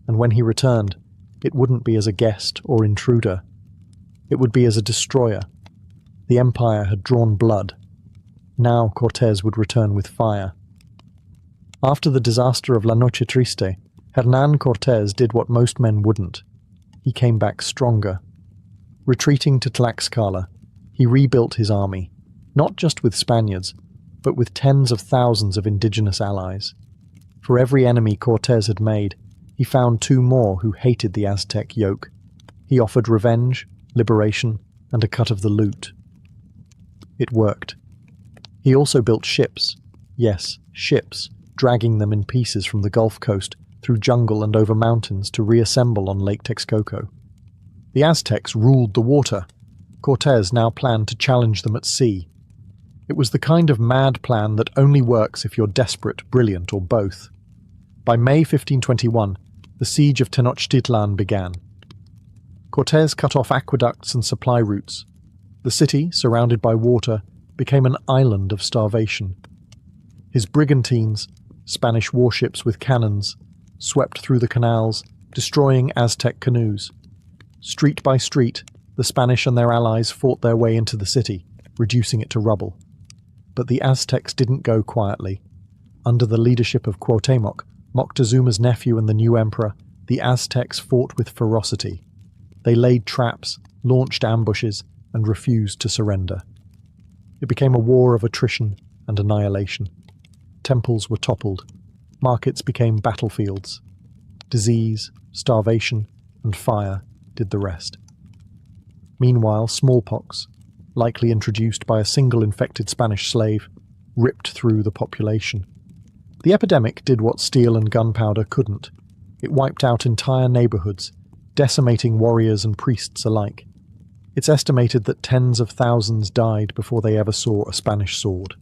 And when he returned, it wouldn't be as a guest or intruder. It would be as a destroyer. The empire had drawn blood. Now Cortés would return with fire. After the disaster of La Noche Triste, Hernán Cortés did what most men wouldn't. He came back stronger. Retreating to Tlaxcala, he rebuilt his army, not just with Spaniards, but with tens of thousands of indigenous allies. For every enemy Cortés had made, he found two more who hated the Aztec yoke. He offered revenge, liberation, and a cut of the loot. It worked. He also built ships. Yes, ships, dragging them in pieces from the Gulf Coast, through jungle and over mountains to reassemble on Lake Texcoco. The Aztecs ruled the water. Cortés now planned to challenge them at sea. It was the kind of mad plan that only works if you're desperate, brilliant, or both. By May 1521, the siege of Tenochtitlan began. Cortés cut off aqueducts and supply routes. The city, surrounded by water, became an island of starvation. His brigantines, Spanish warships with cannons, swept through the canals, destroying Aztec canoes. Street by street, the Spanish and their allies fought their way into the city, reducing it to rubble. But the Aztecs didn't go quietly. Under the leadership of Cuauhtémoc, Moctezuma's nephew and the new emperor, the Aztecs fought with ferocity. They laid traps, launched ambushes, and refused to surrender. It became a war of attrition and annihilation. Temples were toppled. Markets became battlefields. Disease, starvation, and fire did the rest. Meanwhile, smallpox, likely introduced by a single infected Spanish slave, ripped through the population. The epidemic did what steel and gunpowder couldn't. It wiped out entire neighborhoods, decimating warriors and priests alike. It's estimated that tens of thousands died before they ever saw a Spanish sword.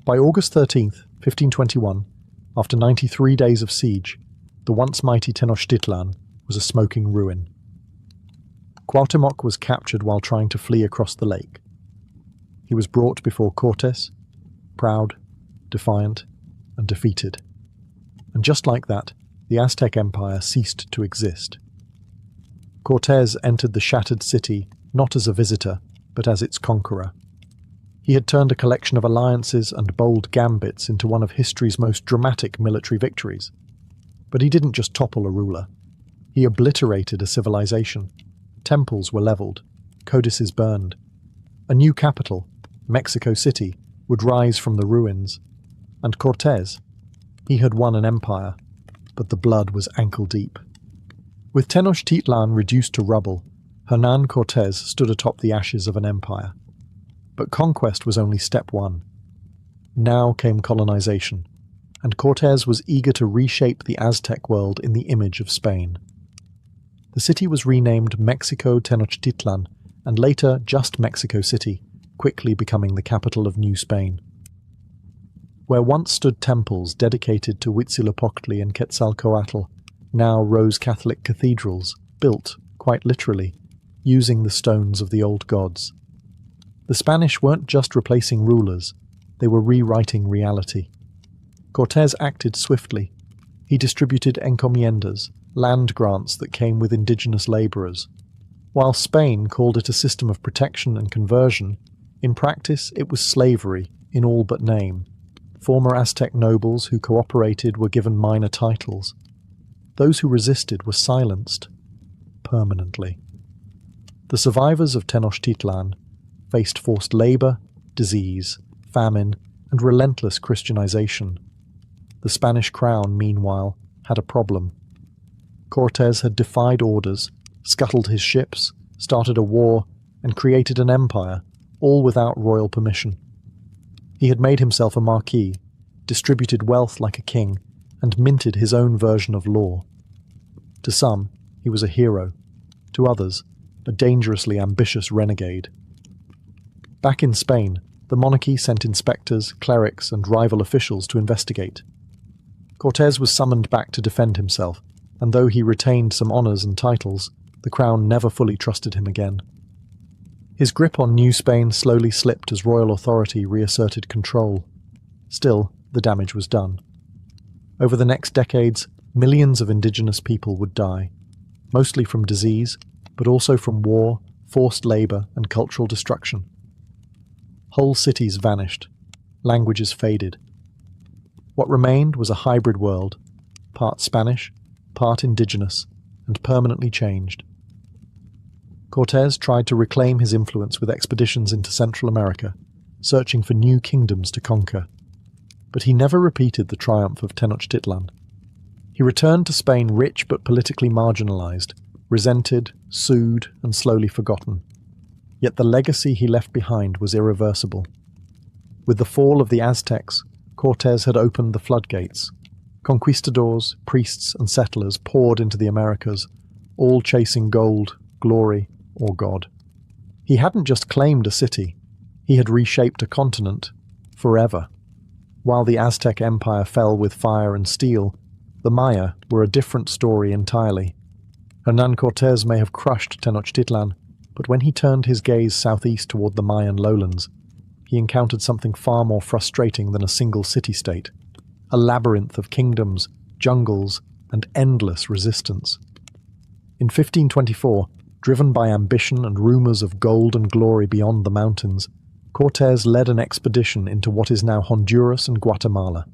By August 13th, 1521, after 93 days of siege, the once mighty Tenochtitlan was a smoking ruin. Cuauhtémoc was captured while trying to flee across the lake. He was brought before Cortés, proud, defiant, and defeated. And just like that, the Aztec Empire ceased to exist. Cortés entered the shattered city not as a visitor, but as its conqueror. He had turned a collection of alliances and bold gambits into one of history's most dramatic military victories. But he didn't just topple a ruler. He obliterated a civilization. Temples were leveled, codices burned. A new capital, Mexico City, would rise from the ruins. And Cortés, he had won an empire, but the blood was ankle-deep. With Tenochtitlan reduced to rubble, Hernán Cortés stood atop the ashes of an empire. But conquest was only step one. Now came colonization, and Cortés was eager to reshape the Aztec world in the image of Spain. The city was renamed Mexico Tenochtitlan, and later just Mexico City, quickly becoming the capital of New Spain. Where once stood temples dedicated to Huitzilopochtli and Quetzalcoatl, now rose Catholic cathedrals, built, quite literally, using the stones of the old gods. The Spanish weren't just replacing rulers, they were rewriting reality. Cortés acted swiftly. He distributed encomiendas, land grants that came with indigenous laborers. While Spain called it a system of protection and conversion, in practice it was slavery, in all but name. Former Aztec nobles who cooperated were given minor titles. Those who resisted were silenced, permanently. The survivors of Tenochtitlan faced forced labor, disease, famine, and relentless Christianization. The Spanish crown, meanwhile, had a problem. Cortés had defied orders, scuttled his ships, started a war, and created an empire, all without royal permission. He had made himself a marquis, distributed wealth like a king, and minted his own version of law. To some, he was a hero. To others, a dangerously ambitious renegade. Back in Spain, the monarchy sent inspectors, clerics, and rival officials to investigate. Cortés was summoned back to defend himself, and though he retained some honours and titles, the crown never fully trusted him again. His grip on New Spain slowly slipped as royal authority reasserted control. Still, the damage was done. Over the next decades, millions of indigenous people would die, mostly from disease, but also from war, forced labour, and cultural destruction. Whole cities vanished, languages faded. What remained was a hybrid world, part Spanish, part indigenous, and permanently changed. Cortés tried to reclaim his influence with expeditions into Central America, searching for new kingdoms to conquer. But he never repeated the triumph of Tenochtitlan. He returned to Spain rich but politically marginalized, resented, sued, and slowly forgotten. Yet the legacy he left behind was irreversible. With the fall of the Aztecs, Cortés had opened the floodgates. Conquistadors, priests, and settlers poured into the Americas, all chasing gold, glory, or God. He hadn't just claimed a city, he had reshaped a continent, forever. While the Aztec Empire fell with fire and steel, the Maya were a different story entirely. Hernán Cortés may have crushed Tenochtitlan, but when he turned his gaze southeast toward the Mayan lowlands, he encountered something far more frustrating than a single city-state, a labyrinth of kingdoms, jungles, and endless resistance. In 1524, driven by ambition and rumors of gold and glory beyond the mountains, Cortés led an expedition into what is now Honduras and Guatemala.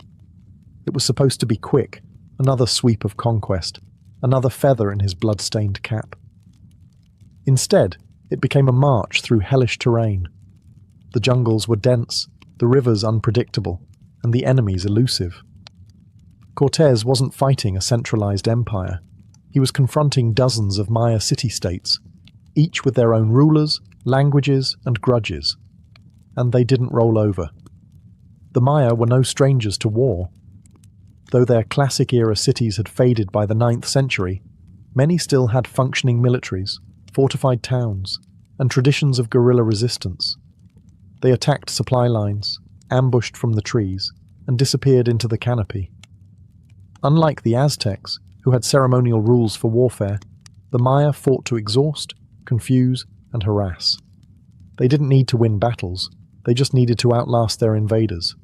It was supposed to be quick, another sweep of conquest, another feather in his blood-stained cap. Instead, it became a march through hellish terrain. The jungles were dense, the rivers unpredictable, and the enemies elusive. Cortés wasn't fighting a centralized empire. He was confronting dozens of Maya city-states, each with their own rulers, languages, and grudges. And they didn't roll over. The Maya were no strangers to war. Though their classic-era cities had faded by the 9th century, many still had functioning militaries, fortified towns, and traditions of guerrilla resistance. They attacked supply lines, ambushed from the trees, and disappeared into the canopy. Unlike the Aztecs, who had ceremonial rules for warfare, the Maya fought to exhaust, confuse, and harass. They didn't need to win battles, they just needed to outlast their invaders.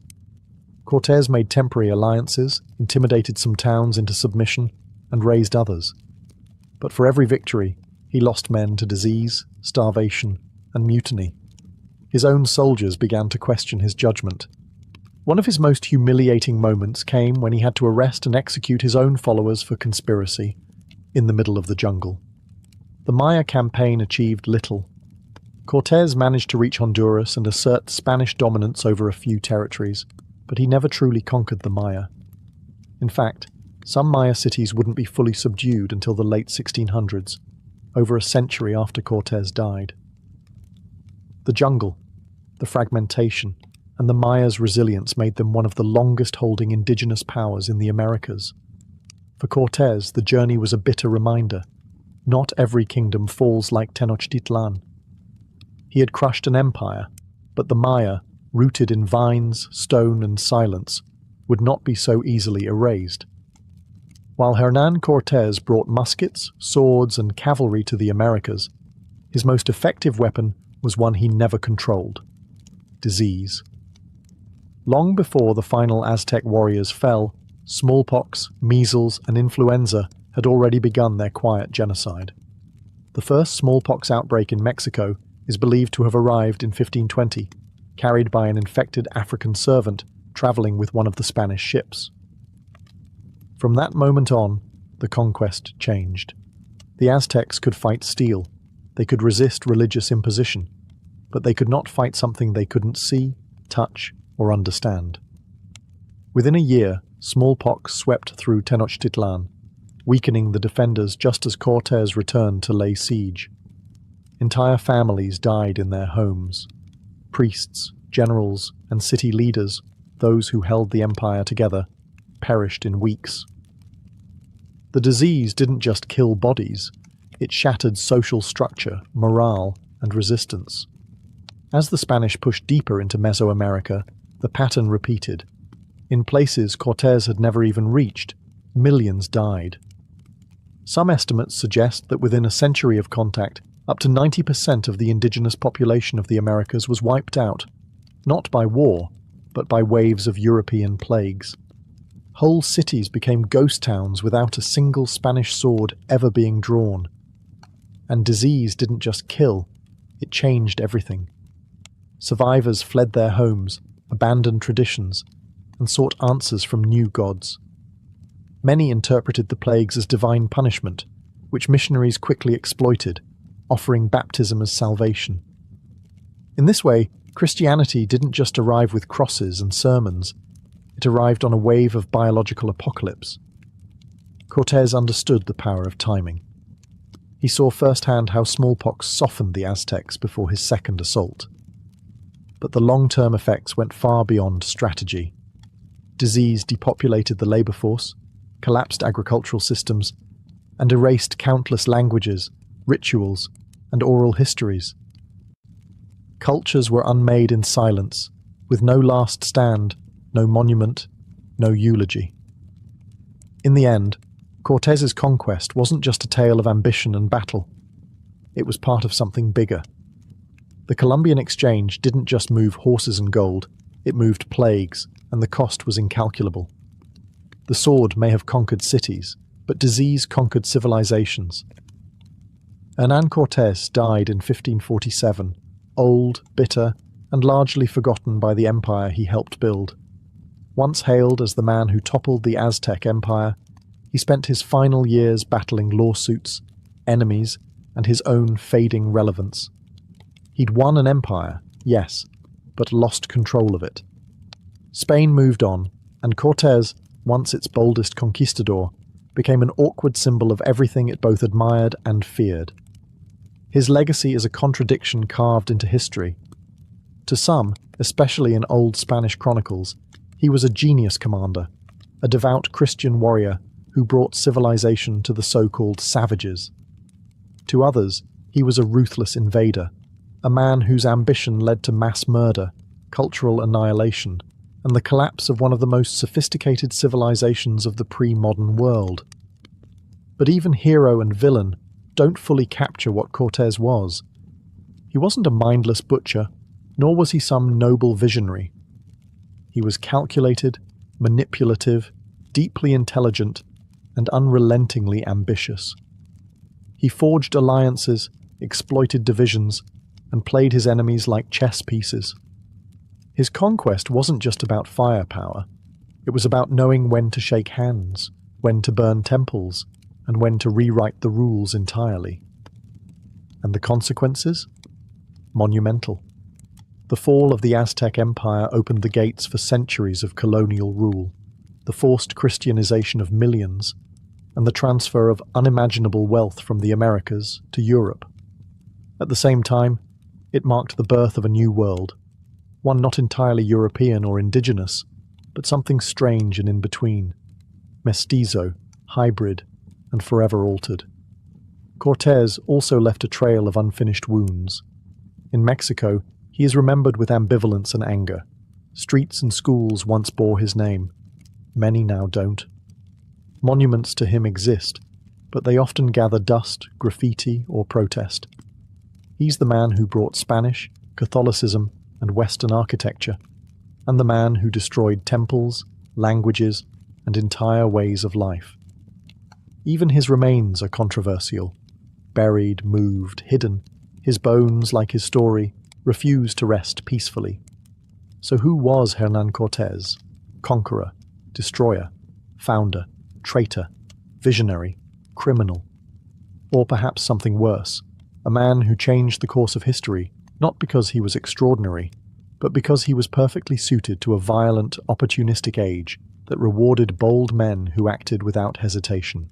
Cortés made temporary alliances, intimidated some towns into submission, and raised others. But for every victory, he lost men to disease, starvation, and mutiny. His own soldiers began to question his judgment. One of his most humiliating moments came when he had to arrest and execute his own followers for conspiracy, in the middle of the jungle. The Maya campaign achieved little. Cortés managed to reach Honduras and assert Spanish dominance over a few territories, but he never truly conquered the Maya. In fact, some Maya cities wouldn't be fully subdued until the late 1600s, over a century after Cortés died. The jungle, the fragmentation, and the Maya's resilience made them one of the longest-holding indigenous powers in the Americas. For Cortés, the journey was a bitter reminder. Not every kingdom falls like Tenochtitlan. He had crushed an empire, but the Maya, rooted in vines, stone, and silence, would not be so easily erased. While Hernán Cortés brought muskets, swords, and cavalry to the Americas, his most effective weapon was one he never controlled: disease. Long before the final Aztec warriors fell, smallpox, measles, and influenza had already begun their quiet genocide. The first smallpox outbreak in Mexico is believed to have arrived in 1520, carried by an infected African servant travelling with one of the Spanish ships. From that moment on, the conquest changed. The Aztecs could fight steel, they could resist religious imposition, but they could not fight something they couldn't see, touch, or understand. Within a year, smallpox swept through Tenochtitlan, weakening the defenders just as Cortés returned to lay siege. Entire families died in their homes. Priests, generals, and city leaders, those who held the empire together, perished in weeks. The disease didn't just kill bodies, it shattered social structure, morale, and resistance. As the Spanish pushed deeper into Mesoamerica, the pattern repeated. In places Cortés had never even reached, millions died. Some estimates suggest that within a century of contact, up to 90% of the indigenous population of the Americas was wiped out, not by war, but by waves of European plagues. Whole cities became ghost towns without a single Spanish sword ever being drawn. And disease didn't just kill, it changed everything. Survivors fled their homes, abandoned traditions, and sought answers from new gods. Many interpreted the plagues as divine punishment, which missionaries quickly exploited, offering baptism as salvation. In this way, Christianity didn't just arrive with crosses and sermons, it arrived on a wave of biological apocalypse. Cortés understood the power of timing. He saw firsthand how smallpox softened the Aztecs before his second assault. But the long-term effects went far beyond strategy. Disease depopulated the labor force, collapsed agricultural systems, and erased countless languages, rituals, and oral histories. Cultures were unmade in silence, with no last stand, no monument, no eulogy. In the end, Cortés's conquest wasn't just a tale of ambition and battle. It was part of something bigger. The Columbian Exchange didn't just move horses and gold, it moved plagues, and the cost was incalculable. The sword may have conquered cities, but disease conquered civilizations. Hernán Cortés died in 1547, old, bitter, and largely forgotten by the empire he helped build. Once hailed as the man who toppled the Aztec Empire, he spent his final years battling lawsuits, enemies, and his own fading relevance. He'd won an empire, yes, but lost control of it. Spain moved on, and Cortés, once its boldest conquistador, became an awkward symbol of everything it both admired and feared. His legacy is a contradiction carved into history. To some, especially in old Spanish chronicles, he was a genius commander, a devout Christian warrior who brought civilization to the so-called savages. To others, he was a ruthless invader, a man whose ambition led to mass murder, cultural annihilation, and the collapse of one of the most sophisticated civilizations of the pre-modern world. But even hero and villain don't fully capture what Cortés was. He wasn't a mindless butcher, nor was he some noble visionary. He was calculated, manipulative, deeply intelligent, and unrelentingly ambitious. He forged alliances, exploited divisions, and played his enemies like chess pieces. His conquest wasn't just about firepower. It was about knowing when to shake hands, when to burn temples, and when to rewrite the rules entirely. And the consequences? Monumental. The fall of the Aztec Empire opened the gates for centuries of colonial rule, the forced Christianization of millions, and the transfer of unimaginable wealth from the Americas to Europe. At the same time, it marked the birth of a new world, one not entirely European or indigenous, but something strange and in between, mestizo, hybrid, and forever altered. Cortés also left a trail of unfinished wounds. In Mexico, he is remembered with ambivalence and anger. Streets and schools once bore his name. Many now don't. Monuments to him exist, but they often gather dust, graffiti, or protest. He's the man who brought Spanish, Catholicism, and Western architecture, and the man who destroyed temples, languages, and entire ways of life. Even his remains are controversial. Buried, moved, hidden, his bones, like his story, refuse to rest peacefully. So who was Hernán Cortés? Conqueror, destroyer, founder, traitor, visionary, criminal. Or perhaps something worse, a man who changed the course of history, not because he was extraordinary, but because he was perfectly suited to a violent, opportunistic age that rewarded bold men who acted without hesitation.